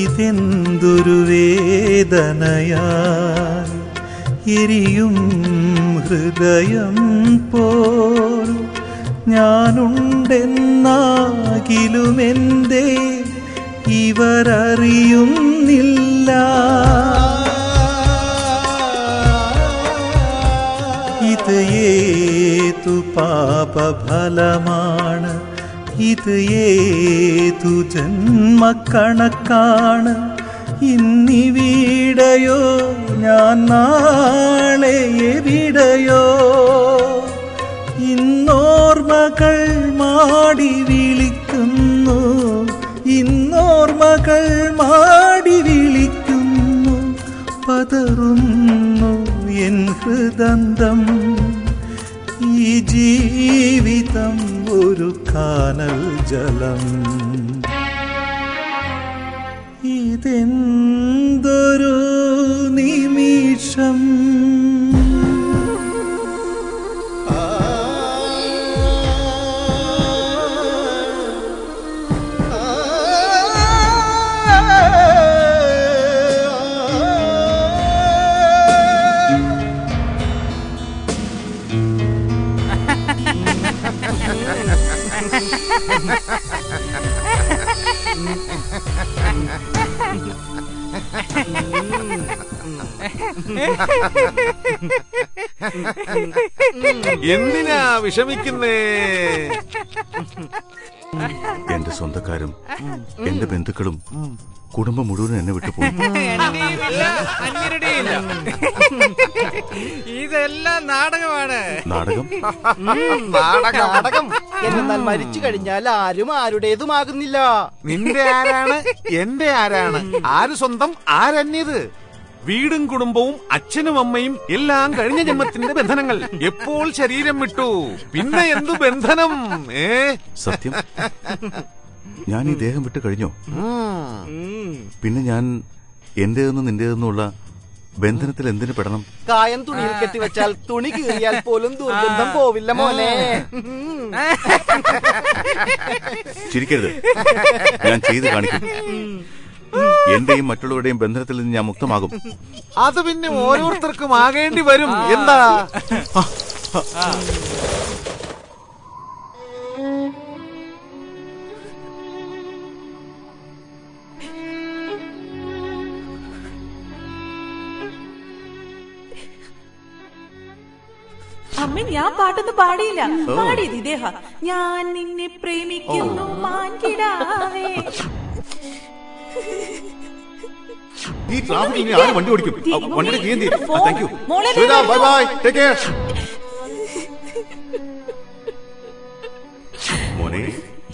ഇതെന്തൊരു വേദനയാ എരിയും ഹൃദയം പോൽ ഞാനുണ്ടെന്നാകിലുമെന്തേ ഇവരറിയുന്നില്ല ഇത് ഏതു പാപഫലമാണ് ഇത് ഏതു ജന്മക്കണക്കാണ് ഇന്നിവിടെയോ ഞാൻ നാളെ എവിടെയോ ഇന്നോർമകൾ മാടി വിളിക്കുന്നു ഇന്നോർമകൾ മാടി വിളിക്കുന്നു പതറുന്നു എൻ ഹൃദന്തം ഈ ജീവിതം ഒരു കാനൽ ജലം ഇതെന്തൊരു നിമിഷം എന്തിനാ വിഷമിക്കുന്നേ? എന്റെ സ്വന്തക്കാരും എന്റെ ബന്ധുക്കളും കുടുംബം മുഴുവൻ എന്നെ വിട്ടുപോയി. ഇതെല്ലാം നാടകമാണ്. നാടകം? നാടകം എന്നാൽ മരിച്ചു കഴിഞ്ഞാൽ ആരും ആരുടേതുമാകുന്നില്ല. നിന്റെ ആരാണ് എന്റെ ആരാണ്? ആര് സ്വന്തം ആരന്യത്? വീടും കുടുംബവും അച്ഛനും അമ്മയും എല്ലാം കഴിഞ്ഞ ജന്മത്തിന്റെ ബന്ധനങ്ങൾ എപ്പോൾ ശരീരം വിട്ടു പിന്നെ എന്തു ബന്ധനം? സത്യം, ഞാൻ ഈ ദേഹം വിട്ട് കഴിഞ്ഞോ? പിന്നെ ഞാൻ എന്റേതെന്ന് നിന്റേതെന്നുള്ള ബന്ധനത്തിൽ എന്തിനു പെടണം? കായം തുണിയിൽ കെട്ടിവെച്ചാൽ തുണി കീറിയാൽ പോലും ദുർഗന്ധം പോവില്ല മോനെ. ചിരിക്കരുത്, ഞാൻ ചെയ്ത് കാണിക്കും. എന്റെയും മറ്റുള്ളവരുടെയും ബന്ധനത്തിൽ നിന്ന് ഞാൻ മുക്തമാകും. അത് പിന്നെ ഓരോരുത്തർക്കും ആകേണ്ടി വരും. എന്താ? അമ്മ, ഞാൻ പാട്ടൊന്നും പാടിയില്ല. പാടിയത് ഇദ്ദേഹ. ഞാൻ നിന്നെ പ്രേമിക്കുന്നു മാൻകിടാവേ. ഈ ട്രാഫിക്കിൽ ഇനി ആര് വണ്ടി ഓടിക്കും? വണ്ടിയുടെ കീ എന്ത് ചെയ്യും? Thank you. Bye bye, take care. മോനെ,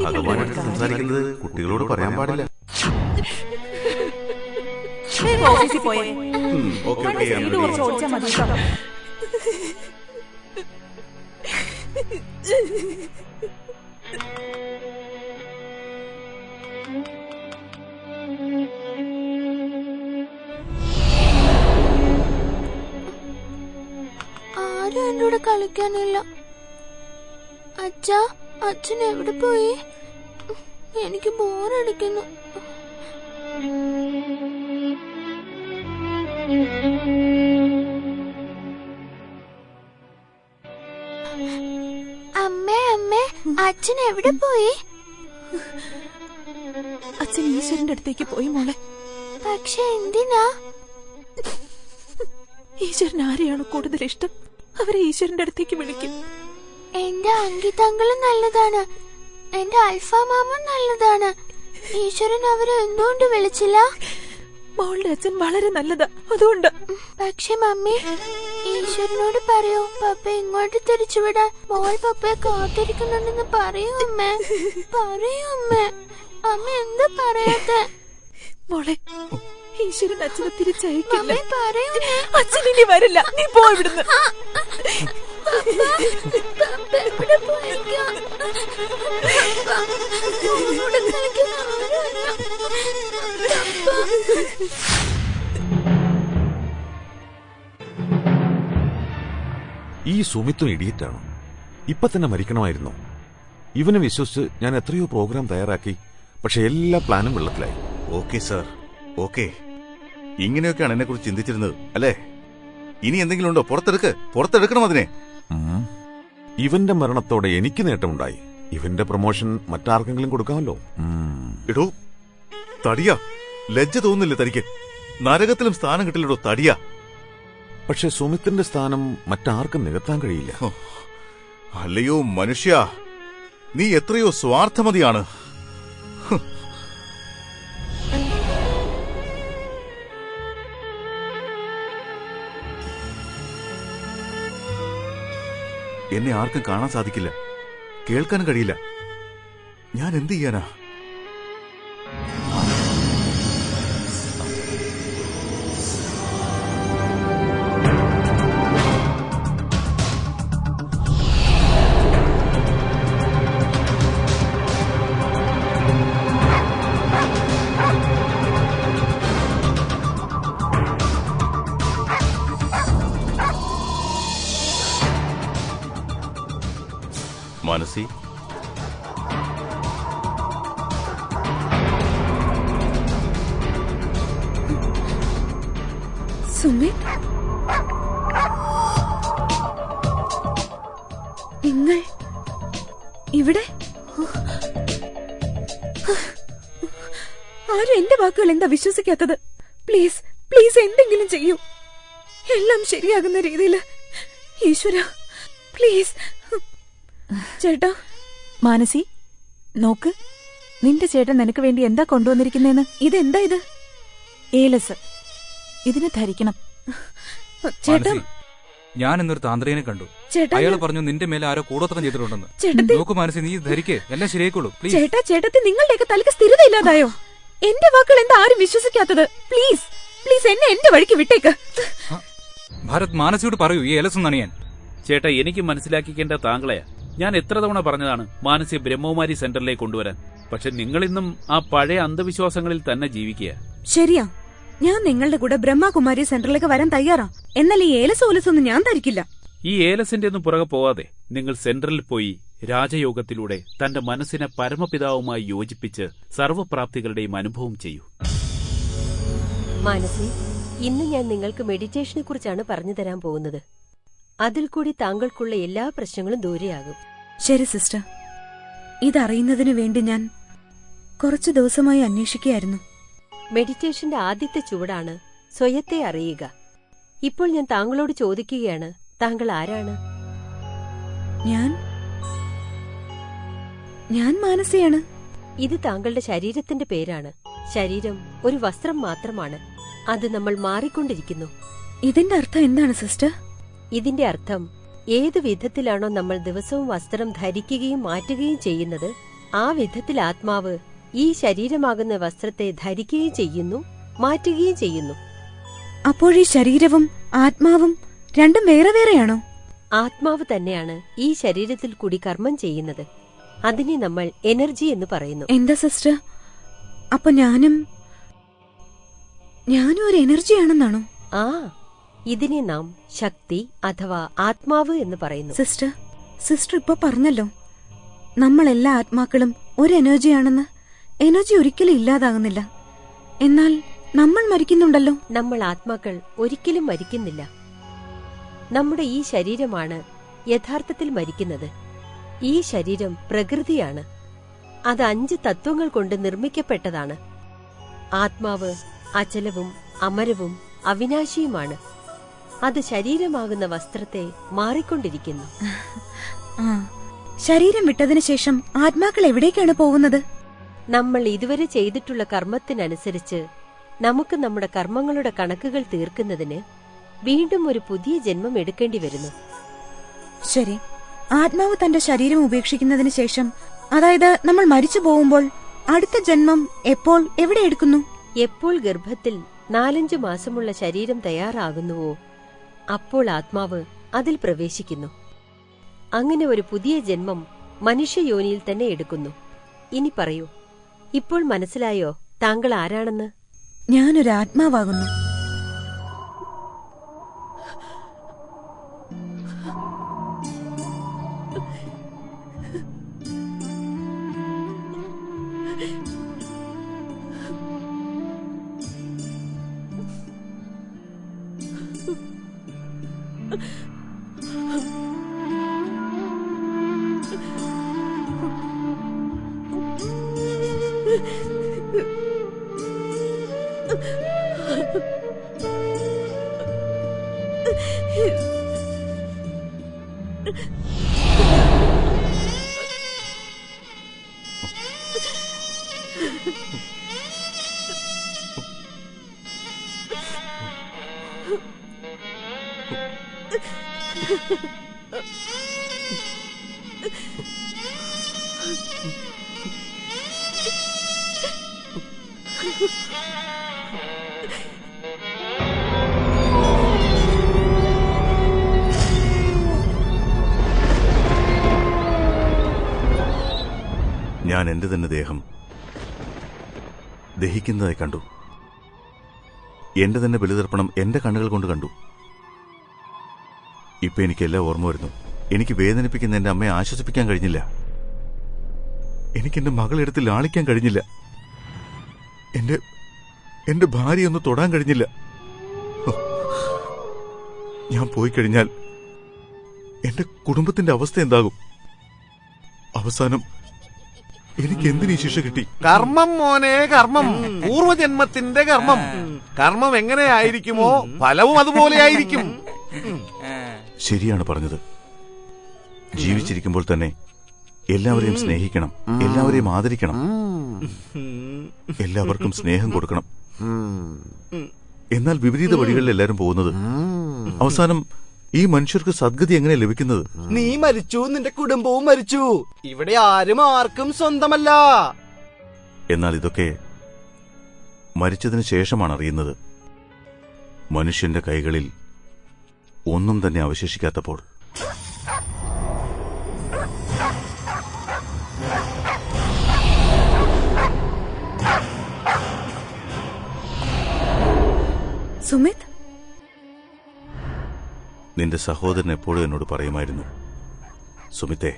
ഭഗവാനോട് സംസാരിക്കുന്നത് കുട്ടികളോട് പറയാൻ പാടില്ല. ഓഫീസിൽ പോയേ. ഓക്കെ. ഓടിച്ചാൽ മതി. ആരും എന്നോട് കളിക്കാനില്ല. അച്ഛാ, അച്ഛൻ എവിടെ പോയി? എനിക്ക് ബോറടിക്കുന്നു. അമ്മേ അമ്മേ, അച്ഛൻ എവിടെ പോയി? അച്ഛൻ ഈശ്വരന്റെ അടുത്തേക്ക് പോയി മോളെ. പക്ഷെ എന്തിനാ? ഈശ്വരൻ ആരെയാണ് കൂടുതൽ ഇഷ്ടം അവരെ ഈശ്വരന്റെ അടുത്തേക്ക് വിളിക്കും. എന്റെ അങ്കിതങ്ങളും നല്ലതാണ്, എന്റെ അൽഫാമാമും നല്ലതാണ്. ഈശ്വരൻ അവരെ എന്തുകൊണ്ട് വിളിച്ചില്ല? മോളുടെ അച്ഛൻ വളരെ നല്ലതാ, അതുകൊണ്ട്. പക്ഷെ മമ്മി, ഈശ്വരനോട് പറയൂ പപ്പ ഇങ്ങോട്ട് തിരിച്ചുവിടാൻ. മോൾ പപ്പയെ കാത്തിരിക്കുന്നുണ്ടെന്ന് പറയൂ അമ്മേ, പറയൂ അമ്മേ. അമ്മ എന്താ പറയാത്തെ? മോളെ, ഈശ്വരൻ അച്ഛനെ തിരിച്ചയക്കില്ല. പറയൂ, അച്ഛൻ ഇനി വരില്ല, നീ പോ ഇവിടുന്ന്. ഈ സുമിത്തും ഇഡിയറ്റാണോ? ഇപ്പൊ തന്നെ മരിക്കണമായിരുന്നു. ഇവനെ വിശ്വസിച്ച് ഞാൻ എത്രയോ പ്രോഗ്രാം തയ്യാറാക്കി, പക്ഷെ എല്ലാ പ്ലാനും വെള്ളത്തിലായി. Okay sir, okay. ഇങ്ങനെയൊക്കെയാണ് എന്നെ കുറിച്ച് ചിന്തിച്ചിരുന്നത് അല്ലേ? ഇനി എന്തെങ്കിലും ഉണ്ടോ? പുറത്തെടുക്കണം അതിനെ. ഇവന്റെ മരണത്തോടെ എനിക്ക് നേട്ടമുണ്ടായി. ഇവന്റെ പ്രൊമോഷൻ മറ്റാർക്കെങ്കിലും കൊടുക്കാമല്ലോ. എടോ തടിയാ, ലജ്ജ തോന്നുന്നില്ല തനിക്ക്? നരകത്തിലും സ്ഥാനം കിട്ടില്ലടോ തടിയാ. പക്ഷെ സുമിത്തിന്റെ സ്ഥാനം മറ്റാർക്കും നികത്താൻ കഴിയില്ല. അല്ലയോ മനുഷ്യ, നീ എത്രയോ സ്വാർത്ഥമതിയാണ്. എന്നെ ആർക്കും കാണാൻ സാധിക്കില്ല, കേൾക്കാനും കഴിയില്ല. ഞാൻ എന്ത് ചെയ്യാനാ? മാനസി, സുമിത്, നിങ്ങൾ ഇവിടെ? ആരും എന്റെ വാക്കുകൾ എന്താ വിശ്വസിക്കാത്തത്? പ്ലീസ് പ്ലീസ് എന്തെങ്കിലും ചെയ്യൂ, എല്ലാം ശരിയാകുന്ന രീതിയിൽ. ഈശ്വര പ്ലീസ്. ചേട്ടാ. മാനസി, നോക്ക്, നിന്റെ ചേട്ടൻ നിനക്ക് വേണ്ടി എന്താ കൊണ്ടുവന്നിരിക്കുന്നേന്ന്. ഇതെന്താ ഇത്? ഏലസ്. ഇതിനെ ധരിക്കണം. ചേട്ടാ, ഞാൻ ഇന്നൊരു താന്ത്രികനെ കണ്ടു. അയാൾ പറഞ്ഞു നിന്റെ മേലെ ആരോ കൂടോത്രം ചെയ്തിട്ടുണ്ടെന്ന്. നോക്കൂ മാനസി, നീ ധരിക്കേ, എല്ലാം ശരിയായിക്കോളൂ. ചേട്ടാ, ചേട്ടത്തി, നിങ്ങളുടെയൊക്കെ തലക്ക് സ്ഥിരത ഇല്ലാതായോ? എന്റെ വാക്കുകൾ എന്താ ആരും വിശ്വസിക്കാത്തത്? പ്ലീസ് പ്ലീസ് എന്നെ എന്റെ വഴിക്ക് വിട്ടേക്ക്. ഭാരത്, മാനസിയോട് പറയൂ ഈ ഏലസ് നണിയാൻ. ചേട്ടാ, എനിക്ക് മനസ്സിലാക്കിക്കേണ്ട താങ്കളെയാ. ഞാൻ എത്ര തവണ പറഞ്ഞതാണ് മാനസി ബ്രഹ്മകുമാരി സെന്ററിലേക്ക് കൊണ്ടുവരാൻ. പക്ഷെ നിങ്ങളിന്നും ആ പഴയ അന്ധവിശ്വാസങ്ങളിൽ തന്നെ ജീവിക്കുക. ശരിയാ, ഞാൻ നിങ്ങളുടെ കൂടെ ബ്രഹ്മകുമാരി സെന്ററിലേക്ക് വരാൻ തയ്യാറാ. എന്നാൽ ഈ ഏലസ് ഓലസൊന്നും ഞാൻ ധരിക്കില്ല. ഈ ഏലസിന്റെ ഒന്നും പുറകെ പോവാതെ നിങ്ങൾ സെന്ററിൽ പോയി രാജയോഗത്തിലൂടെ തന്റെ മനസ്സിനെ പരമപിതാവുമായി യോജിപ്പിച്ച് സർവ്വപ്രാപ്തികളുടെയും അനുഭവം ചെയ്യൂ. മാനസി, ഇന്ന് ഞാൻ നിങ്ങൾക്ക് മെഡിറ്റേഷനെ കുറിച്ചാണ് പറഞ്ഞു തരാൻ പോകുന്നത്. അതിൽ കൂടി താങ്കൾക്കുള്ള എല്ലാ പ്രശ്നങ്ങളും ദൂരെയാകും. ശരി സിസ്റ്റർ, ഇതറിയുന്നതിനു വേണ്ടി ഞാൻ കുറച്ചു ദിവസമായി അന്വേഷിക്കുകയായിരുന്നു. മെഡിറ്റേഷന്റെ ആദ്യത്തെ ചുവടാണ് സ്വയത്തെ അറിയുക. ഇപ്പോൾ ഞാൻ താങ്കളോട് ചോദിക്കുകയാണ്, താങ്കൾ ആരാണ്? ഞാൻ മാനസിയാണ്. ഇത് താങ്കളുടെ ശരീരത്തിന്റെ പേരാണ്. ശരീരം ഒരു വസ്ത്രം മാത്രമാണ്, അത് നമ്മൾ മാറിക്കൊണ്ടിരിക്കുന്നു. ഇതിന്റെ അർത്ഥം എന്താണ് സിസ്റ്റർ? ഇതിന്റെ അർത്ഥം, ഏതു വിധത്തിലാണോ നമ്മൾ ദിവസവും വസ്ത്രം ധരിക്കുകയും മാറ്റുകയും ചെയ്യുന്നത്, ആ വിധത്തിൽ ആത്മാവ് ഈ ശരീരമാകുന്ന വസ്ത്രത്തെ ധരിക്കുകയും ചെയ്യുന്നു, മാറ്റുകയും ചെയ്യുന്നു. അപ്പോഴീ ശരീരവും ആത്മാവും രണ്ടും വേറെ വേറെയാണോ? ആത്മാവ് തന്നെയാണ് ഈ ശരീരത്തിൽ കൂടി കർമ്മം ചെയ്യുന്നത്. അതിനെ നമ്മൾ എനർജി എന്ന് പറയുന്നു. എന്താ സിസ്റ്റർ, അപ്പൊ ഞാനും ഒരു എനർജിയാണെന്നാണോ? ആ, ഇതിനെ നാം ശക്തി അഥവാ ആത്മാവ് എന്ന് പറയുന്നു. സിസ്റ്റർ ഇപ്പൊ പറഞ്ഞല്ലോ, നമ്മളെല്ലാ ആത്മാക്കളും ഒരു എനർജിയാണെന്ന്. എനർജി ഒരിക്കലും ഇല്ലാതാകുന്നില്ല. എന്നാൽ നമ്മൾ മരിക്കുന്നുണ്ടല്ലോ. നമ്മൾ ആത്മാക്കൾ ഒരിക്കലും മരിക്കുന്നില്ല. നമ്മുടെ ഈ ശരീരമാണ് യഥാർത്ഥത്തിൽ മരിക്കുന്നത്. ഈ ശരീരം പ്രകൃതിയാണ്. അത് 5 തത്വങ്ങൾ കൊണ്ട് നിർമ്മിക്കപ്പെട്ടതാണ്. ആത്മാവ് അചലവും അമരവും അവിനാശിയുമാണ്. അത് ശരീരമാകുന്ന വസ്ത്രത്തെ മാറിക്കൊണ്ടിരിക്കുന്നു. ശരീരം വിട്ടതിനു ശേഷം ആത്മാക്കൾ എവിടേക്കാണ് പോകുന്നത്? നമ്മൾ ഇതുവരെ ചെയ്തിട്ടുള്ള കർമ്മത്തിനനുസരിച്ച് നമുക്ക് നമ്മുടെ കർമ്മങ്ങളുടെ കണക്കുകൾ തീർക്കുന്നതിന് വീണ്ടും ഒരു പുതിയ ജന്മം എടുക്കേണ്ടി വരുന്നു. ശരി, ആത്മാവ് തന്റെ ശരീരം ഉപേക്ഷിക്കുന്നതിന് ശേഷം, അതായത് നമ്മൾ മരിച്ചു പോകുമ്പോൾ അടുത്ത ജന്മം എപ്പോൾ, എവിടെ എടുക്കുന്നു? എപ്പോൾ ഗർഭത്തിൽ 4-5 മാസമുള്ള ശരീരം തയ്യാറാകുന്നുവോ അപ്പോൾ ആത്മാവ് അതിൽ പ്രവേശിക്കുന്നു. അങ്ങനെ ഒരു പുതിയ ജന്മം മനുഷ്യയോനിയിൽ തന്നെ എടുക്കുന്നു. ഇനി പറയൂ, ഇപ്പോൾ മനസ്സിലായോ താങ്കൾ ആരാണെന്ന്? ഞാനൊരു ആത്മാവാകുന്നു. ഞാൻ എന്റെ തന്നെ ദേഹം ദഹിക്കുന്നതായി കണ്ടു. എന്റെ തന്നെ ബലിതർപ്പണം എന്റെ കണ്ണുകൾ കൊണ്ട് കണ്ടു. ഇപ്പൊ എനിക്കെല്ലാം ഓർമ്മ വരുന്നു. എനിക്ക് വേദനിപ്പിക്കുന്ന എന്റെ അമ്മയെ ആശ്വസിപ്പിക്കാൻ കഴിഞ്ഞില്ല. എനിക്ക് എന്റെ മകളെടുത്ത് ലാളിക്കാൻ കഴിഞ്ഞില്ല. എന്റെ ഭാര്യയൊന്ന് തൊടാൻ കഴിഞ്ഞില്ല. ഞാൻ പോയി കഴിഞ്ഞാൽ എന്റെ കുടുംബത്തിന്റെ അവസ്ഥ എന്താകും? അവസാനം എനിക്ക് എന്തിനീ ശിക്ഷ കിട്ടി? കർമ്മം മോനെ, കർമ്മം. പൂർവജന്മത്തിന്റെ കർമ്മം. കർമ്മം എങ്ങനെയായിരിക്കുമോ ഫലവും അതുപോലെയായിരിക്കും. ശരിയാണ് പറഞ്ഞത്. ജീവിച്ചിരിക്കുമ്പോൾ തന്നെ എല്ലാവരെയും സ്നേഹിക്കണം, എല്ലാവരെയും ആദരിക്കണം, എല്ലാവർക്കും സ്നേഹം കൊടുക്കണം. എന്നാൽ വിപരീത വഴികളിൽ എല്ലാവരും പോകുന്നത്. അവസാനം ഈ മനുഷ്യർക്ക് സദ്ഗതി എങ്ങനെ ലഭിക്കുന്നത്? നീ മരിച്ചു, നിന്റെ കുടുംബവും മരിച്ചു. ഇവിടെ ആരും ആർക്കും സ്വന്തമല്ല. എന്നാൽ ഇതൊക്കെ മരിച്ചതിന് ശേഷമാണ് അറിയുന്നത്. മനുഷ്യന്റെ കൈകളിൽ ഒന്നും തന്നെ അവശേഷിക്കാത്തപ്പോൾ. സുമിത്, നിന്റെ സഹോദരൻ എപ്പോഴും എന്നോട് പറയുമായിരുന്നു, സുമിത്തെ,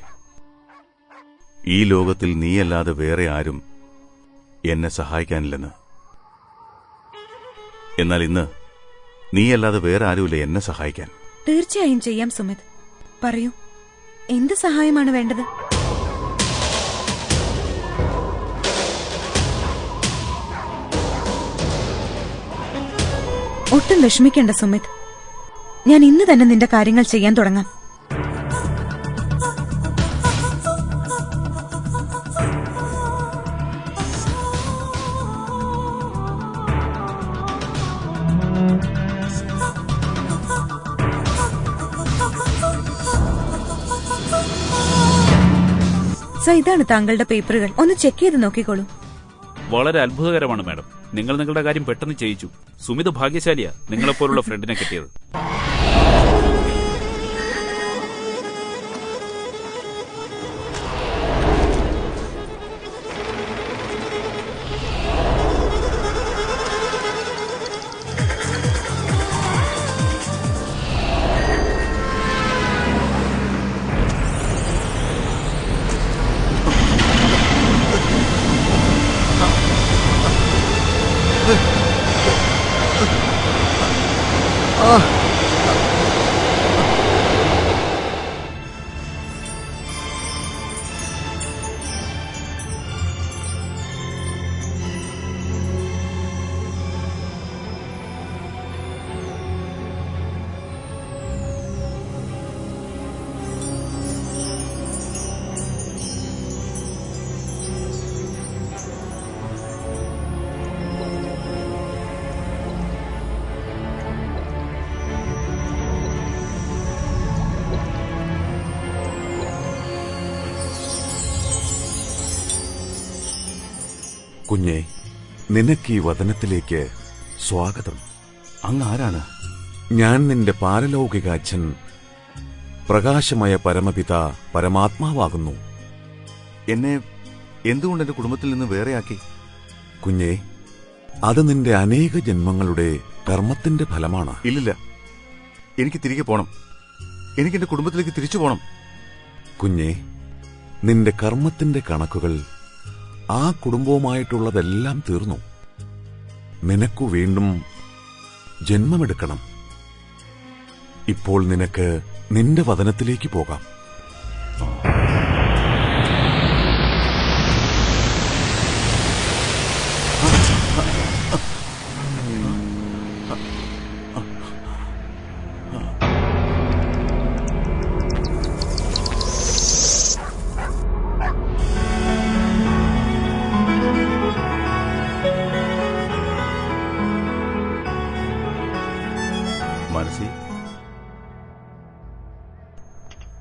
ഈ ലോകത്തിൽ നീയല്ലാതെ വേറെ ആരും എന്നെ സഹായിക്കാനില്ലെന്ന്. എന്നാൽ ഇന്ന് നീയല്ലാതെ വേറെ ആരുമില്ല എന്നെ സഹായിക്കാൻ. തീർച്ചയായും ചെയ്യാം സുമിത്. പറയൂ, എന്ത് സഹായമാണ് വേണ്ടത്? ഒട്ടും വിഷമിക്കേണ്ട സുമിത്. ഞാൻ ഇന്ന് തന്നെ നിന്റെ കാര്യങ്ങൾ ചെയ്യാൻ തുടങ്ങാം. ഇതാണ് താങ്കളുടെ പേപ്പറുകൾ. ഒന്ന് ചെക്ക് ചെയ്ത് നോക്കിക്കോളൂ. വളരെ അത്ഭുതകരമാണ് മാഡം. നിങ്ങൾ നിങ്ങളുടെ കാര്യം പെട്ടെന്ന് ചെയ്യിച്ചു. സുമിത് ഭാഗ്യശാലിയാ നിങ്ങളെപ്പോലുള്ള ഫ്രണ്ടിനെ കിട്ടിയത്. കുഞ്ഞെ, നിനക്ക് ഈ വതനത്തിലേക്ക് സ്വാഗതം. അങ്ങ് ആരാണ്? ഞാൻ നിന്റെ പാരലൗകിക അച്ഛൻ, പ്രകാശമയ പരമപിത പരമാത്മാവാകുന്നു. എന്നെ എന്തുകൊണ്ട് എന്റെ കുടുംബത്തിൽ നിന്ന് വേറെയാക്കി? കുഞ്ഞെ, അത് നിന്റെ അനേക ജന്മങ്ങളുടെ കർമ്മത്തിന്റെ ഫലമാണ്. ഇല്ലില്ല, എനിക്ക് തിരികെ പോണം. എനിക്ക് എന്റെ കുടുംബത്തിലേക്ക് തിരിച്ചു പോണം. കുഞ്ഞെ, നിന്റെ കർമ്മത്തിന്റെ കണക്കുകൾ ആ കുടുംബവുമായിട്ടുള്ളതെല്ലാം തീർന്നു. നിനക്കു വീണ്ടും ജന്മമെടുക്കണം. ഇപ്പോൾ നിനക്ക് നിന്റെ വതനത്തിലേക്ക് പോകാം.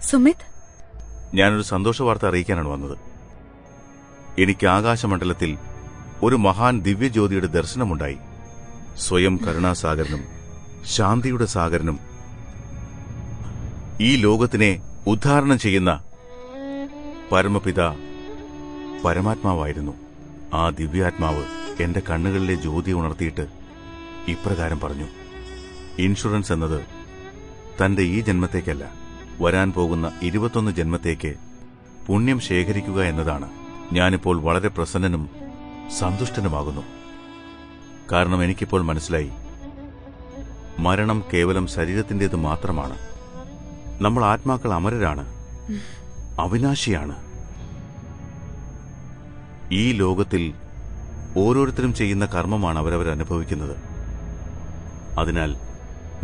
സുമിത്, ഞാനൊരു സന്തോഷ വാർത്ത അറിയിക്കാനാണ് വന്നത്. എനിക്ക് ആകാശമണ്ഡലത്തിൽ ഒരു മഹാൻ ദിവ്യജ്യോതിയുടെ ദർശനമുണ്ടായി. സ്വയം കരുണാസാഗരനും ശാന്തിയുടെ സാഗരനും ഈ ലോകത്തിനെ ഉദ്ധാരണം ചെയ്യുന്ന പരമപിത പരമാത്മാവായിരുന്നു. ആ ദിവ്യാത്മാവ് എന്റെ കണ്ണുകളിലെ ജ്യോതി ഉണർത്തിയിട്ട് ഇപ്രകാരം പറഞ്ഞു: ഇൻഷുറൻസ് എന്നത് തന്റെ ഈ ജന്മത്തേക്കല്ല, വരാൻ പോകുന്ന 21 ജന്മത്തേക്ക് പുണ്യം ശേഖരിക്കുക എന്നതാണ്. ഞാനിപ്പോൾ വളരെ പ്രസന്നനും സന്തുഷ്ടനുമാകുന്നു. കാരണം എനിക്കിപ്പോൾ മനസ്സിലായി, മരണം കേവലം ശരീരത്തിന്റേത് മാത്രമാണ്. നമ്മൾ ആത്മാക്കൾ അമരരാണ്, അവിനാശിയാണ്. ഈ ലോകത്തിൽ ഓരോരുത്തരും ചെയ്യുന്ന കർമ്മമാണ് അവരവരനുഭവിക്കുന്നത്. അതിനാൽ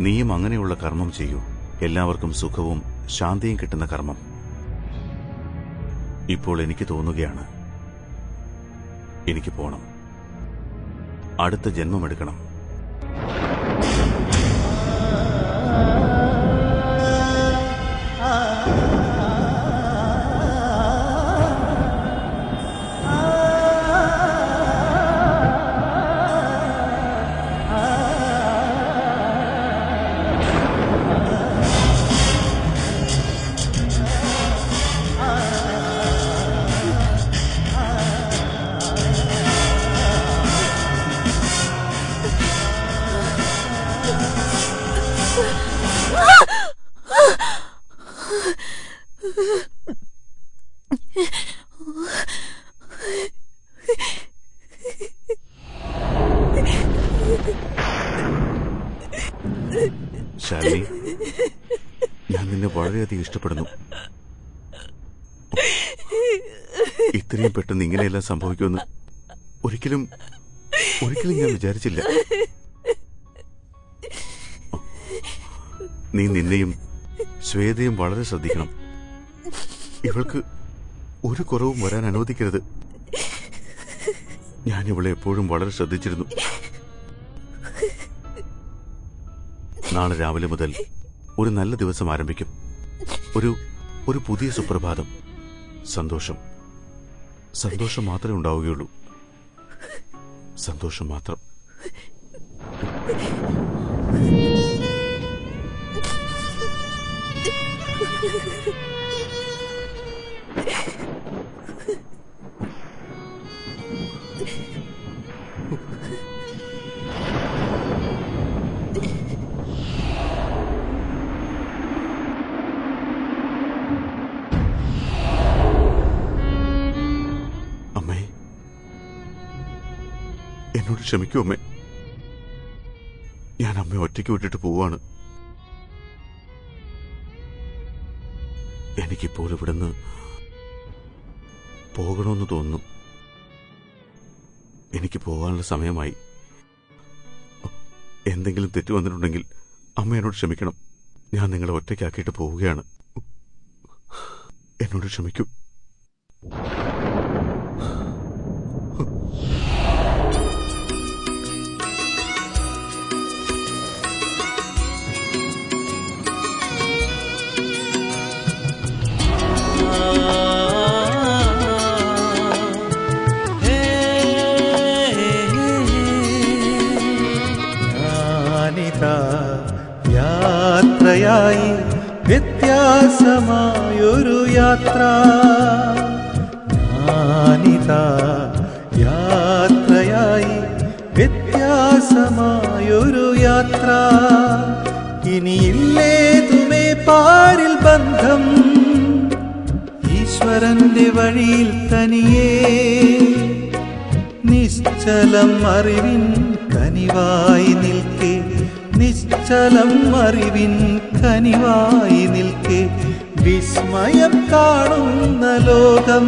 നീയും അങ്ങനെയുള്ള കർമ്മം ചെയ്യൂ. എല്ലാവർക്കും സുഖവും ശാന്തിയും കിട്ടുന്ന കർമ്മം. ഇപ്പോൾ എനിക്ക് തോന്നുകയാണ്, എനിക്ക് പോണം. അടുത്ത ജന്മമെടുക്കണം. ശാലിനി, ഞാൻ നിന്നെ വളരെയധികം ഇഷ്ടപ്പെടുന്നു. ഇത്രയും പെട്ടെന്ന് ഇങ്ങനെയെല്ലാം സംഭവിക്കുമെന്ന് ഒരിക്കലും ഞാൻ വിചാരിച്ചില്ല. നീ നിന്നെയും ശ്വേതയും വളരെ ശ്രദ്ധിക്കണം. ഇവൾക്ക് ഒരു കുറവും വരാൻ അനുവദിക്കരുത്. ഞാനിവളെ എപ്പോഴും വളരെ ശ്രദ്ധിച്ചിരുന്നു. നാളെ രാവിലെ മുതൽ ഒരു നല്ല ദിവസം ആരംഭിക്കും. ഒരു പുതിയ സുപ്രഭാതം. സന്തോഷം മാത്രമേ ഉണ്ടാവുകയുള്ളൂ. സന്തോഷം മാത്രം. അമ്മേ, എന്നോട് ക്ഷമിക്കൂ അമ്മേ. ഞാൻ അമ്മയെ ഒറ്റയ്ക്ക് വിട്ടിട്ട് പോവാണ്. എനിക്കിപ്പോൾ ഇവിടുന്ന് പോകണമെന്ന് തോന്നുന്നു. എനിക്ക് പോകാനുള്ള സമയമായി. എന്തെങ്കിലും തെറ്റു വന്നിട്ടുണ്ടെങ്കിൽ അമ്മ എന്നോട് ക്ഷമിക്കണം. ഞാൻ നിങ്ങളെ ഒറ്റയ്ക്കാക്കിയിട്ട് പോവുകയാണ്. എന്നോട് ക്ഷമിക്കൂ. യാത്രയായി വ്യത്യാസമായൊരു യാത്ര. ഞാനിതാ യാത്രയായി വ്യത്യാസമായൊരു യാത്ര. ഇനിയില്ലേതുമേ പാരിൽ ബന്ധം, ഈശ്വരന്റെ വഴിയിൽ തനിയേ. നിശ്ചലം അറിവിൻ കനിവായി നിൽക്കെ, നിശ്ചലം അറിവിൻ കനിവായി നിൽക്കെ. വിസ്മയം കാണുന്ന ലോകം,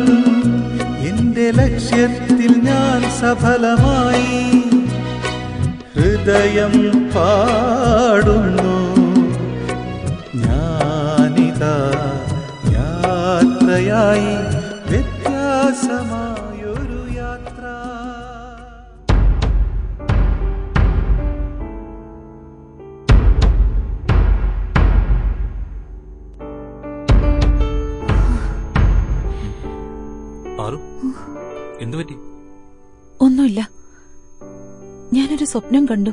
എന്റെ ലക്ഷ്യത്തിൽ ഞാൻ സഫലമായി. ഹൃദയം പാടുന്നു ഞാനിതാ യാത്രയായി വ്യത്യാസമായൊരു യാത്ര. എന്തുപറ്റി? ഒന്നുമില്ല. ഞാനൊരു സ്വപ്നം കണ്ടു.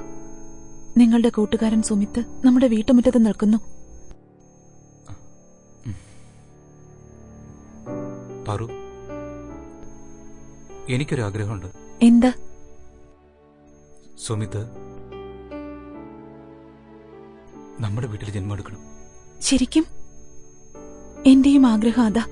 നിങ്ങളുടെ കൂട്ടുകാരൻ സുമിത്ത് നമ്മുടെ വീട്ടുമുറ്റത്ത് നിൽക്കുന്നു. പാറു, എനിക്കൊരാഗ്രഹമുണ്ട്. എന്താ? സുമിത്ത് നമ്മുടെ വീട്ടിൽ ജന്മം എടുക്കണം. ശരിക്കും എന്റെയും ആഗ്രഹം അതാ.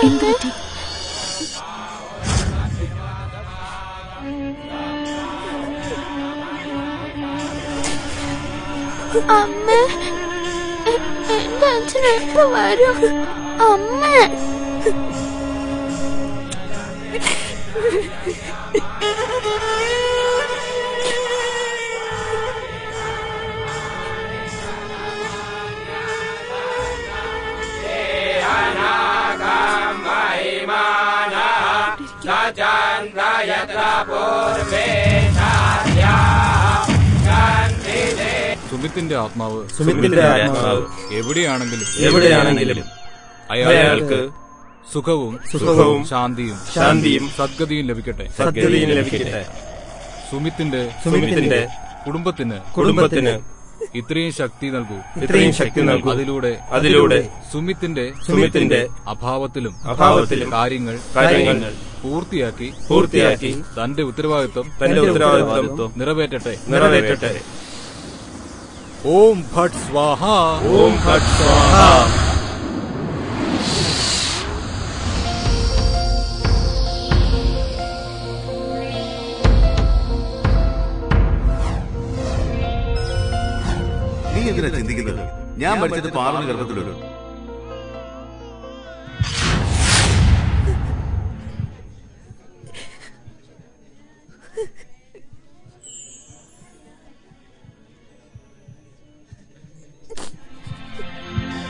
എന്തുപറ്റി? അമ്മ, എന്റെ അച്ഛൻ എപ്പോ വരും? അമ്മ, സുമിത്തിന്റെ ആത്മാവ് എവിടെയാണെങ്കിലും അയാൾക്ക് സുഖവും ശാന്തിയും സദ്ഗതിയും ലഭിക്കട്ടെ. സുമിത്തിന്റെ കുടുംബത്തിന് ഇത്രയും ശക്തി നൽകൂ. അതിലൂടെ സുമിത്തിന്റെ അഭാവത്തിലും കാര്യങ്ങൾ പൂർത്തിയാക്കി തന്റെ ഉത്തരവാദിത്വം നിറവേറ്റട്ടെ. ഓം ഭട്ട് സ്വാഹ. നീ എന്തിനാ ചിന്തിക്കുന്നത്? ഞാൻ പഠിച്ചത് പാറിന് ഗർഭത്തിലൊരു.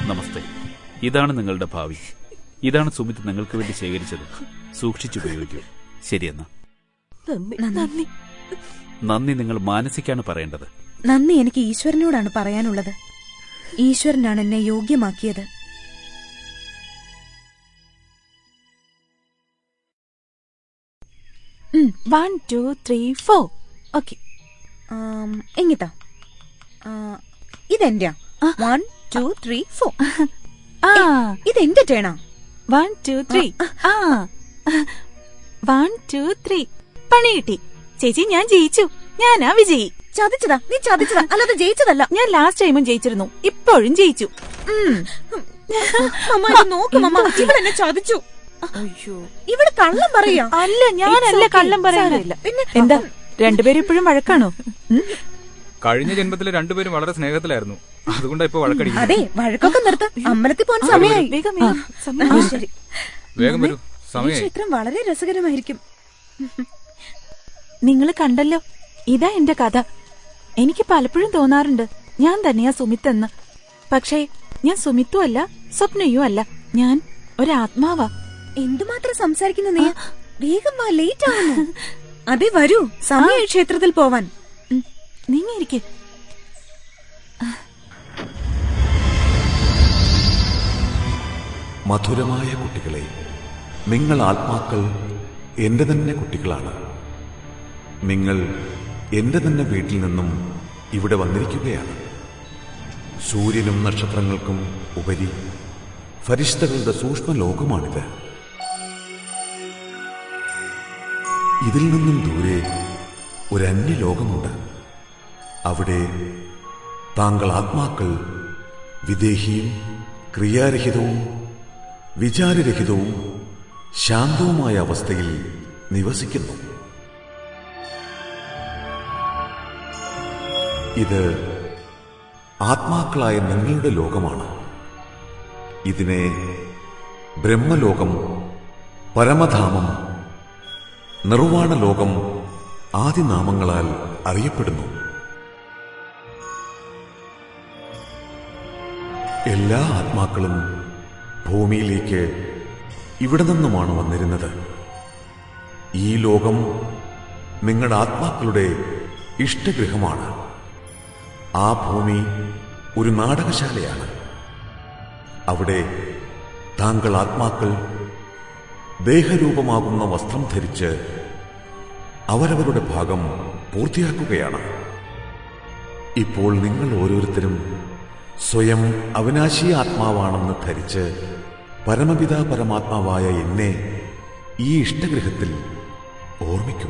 നമസ്തേ. ഇതാണ് നിങ്ങളുടെ ഭാവി. ഇതാണ് സുമിത് നിങ്ങൾക്ക് വേണ്ടി ശേഖരിച്ചത്. സൂക്ഷിച്ചുപയോഗിക്കൂ. ശരിയെന്നാ. നന്ദി നിങ്ങൾ മാനസിക്കാണ് പറയേണ്ടത്. നന്ദി എനിക്ക് ഈശ്വരനോടാണ് പറയാനുള്ളത്. ഈശ്വരനാണ് എന്നെ യോഗ്യമാക്കിയത്. 1 2 3 4. ഓക്കെ എങ്ങിത്താ ഇതെന്റെയാ 1 2 3 4. ഇതെന്റെ ടേണാ. 1 2 3. 1 2 3. പണി കിട്ടി ചേച്ചി. ഞാൻ ജയിച്ചു. ഞാനാ വിജയി. ചതിച്ചതാ. നീ ചതിച്ചതാ, അല്ലാതെ ജയിച്ചതല്ല. ഞാൻ ലാസ്റ്റ് ടൈമും ജയിച്ചിരുന്നു, ഇപ്പോഴും ജയിച്ചു. നോക്ക് മമ്മ, ഇവളെന്നെ ചതിച്ചു. ഇവിടെ കള്ളം പറയാ. അല്ല, ഞാനല്ല കള്ളം പറയാനില്ല. എന്താ രണ്ടുപേരും ഇപ്പോഴും വഴക്കാണോ? കഴിഞ്ഞ ജന്മത്തില് രണ്ടുപേരും വളരെ സ്നേഹത്തിലായിരുന്നു, അതുകൊണ്ടാ ഇപ്പൊ വഴക്കടിക്കുന്നത്. അതെ, വഴക്കൊക്കെ നിർത്ത. അമ്പലത്തിൽ പോകാൻ സമയമായി. വേഗം വരൂ, സമയം. ചിത്രം വളരെ രസകരമായിരിക്കും. നിങ്ങൾ കണ്ടല്ലോ, ഇതാ എന്റെ കഥ. എനിക്ക് പലപ്പോഴും തോന്നാറുണ്ട് ഞാൻ തന്നെയാ സുമിത്ത് എന്ന്. പക്ഷേ ഞാൻ സുമിത്തും അല്ല, സ്വപ്നയും അല്ല. ഞാൻ ഒരാത്മാവാ. എന്തുമാത്രം സംസാരിക്കുന്നു നീ? വേഗം വാ, ലേറ്റ് ആവുന്നു. അതെ, വരൂ, സമയം ക്ഷേത്രത്തിൽ പോവാൻ. നീങ്ങിയിരിക്കെ. മധുരമായ കുട്ടികളെ, നിങ്ങൾ ആത്മാക്കൾ എന്റെ തന്നെ കുട്ടികളാണ്. നിങ്ങൾ എന്റെ തന്നെ വീട്ടിൽ നിന്നും ഇവിടെ വന്നിരിക്കുകയാണ്. സൂര്യനും നക്ഷത്രങ്ങൾക്കും ഉപരി ഫരിഷ്തകളുടെ സൂക്ഷ്മ ലോകമാണിത്. ഇതിൽ നിന്നും ദൂരെ ഒരു അന്യലോകമുണ്ട്. അവിടെ താങ്കൾ ആത്മാക്കൾ വിദേഹിയും ക്രിയാരഹിതവും വിചാരരഹിതവും ശാന്തവുമായ അവസ്ഥയിൽ നിവസിക്കുന്നു. ഇത് ആത്മാക്കളായ നിങ്ങളുടെ ലോകമാണ്. ഇതിനെ ബ്രഹ്മലോകം, പരമധാമം, നിർവാണ ലോകം ആദി നാമങ്ങളാൽ അറിയപ്പെടുന്നു. എല്ലാ ആത്മാക്കളും ഭൂമിയിലേക്ക് ഇവിടെ നിന്നുമാണ് വന്നിരുന്നത്. ഈ ലോകം നിങ്ങളുടെ ആത്മാക്കളുടെ ഇഷ്ടഗൃഹമാണ്. ആ ഭൂമി ഒരു നാടകശാലയാണ്. അവിടെ താങ്കൾ ആത്മാക്കൾ ദേഹരൂപമാകുന്ന വസ്ത്രം ധരിച്ച് അവരവരുടെ ഭാഗം പൂർത്തിയാക്കുകയാണ്. ഇപ്പോൾ നിങ്ങൾ ഓരോരുത്തരും സ്വയം അവിനാശി ആത്മാവാണെന്ന് ധരിച്ച് പരമപിതാ പരമാത്മാവായ എന്നെ ഈ ഇഷ്ടഗൃഹത്തിൽ ഓർമ്മിക്കൂ.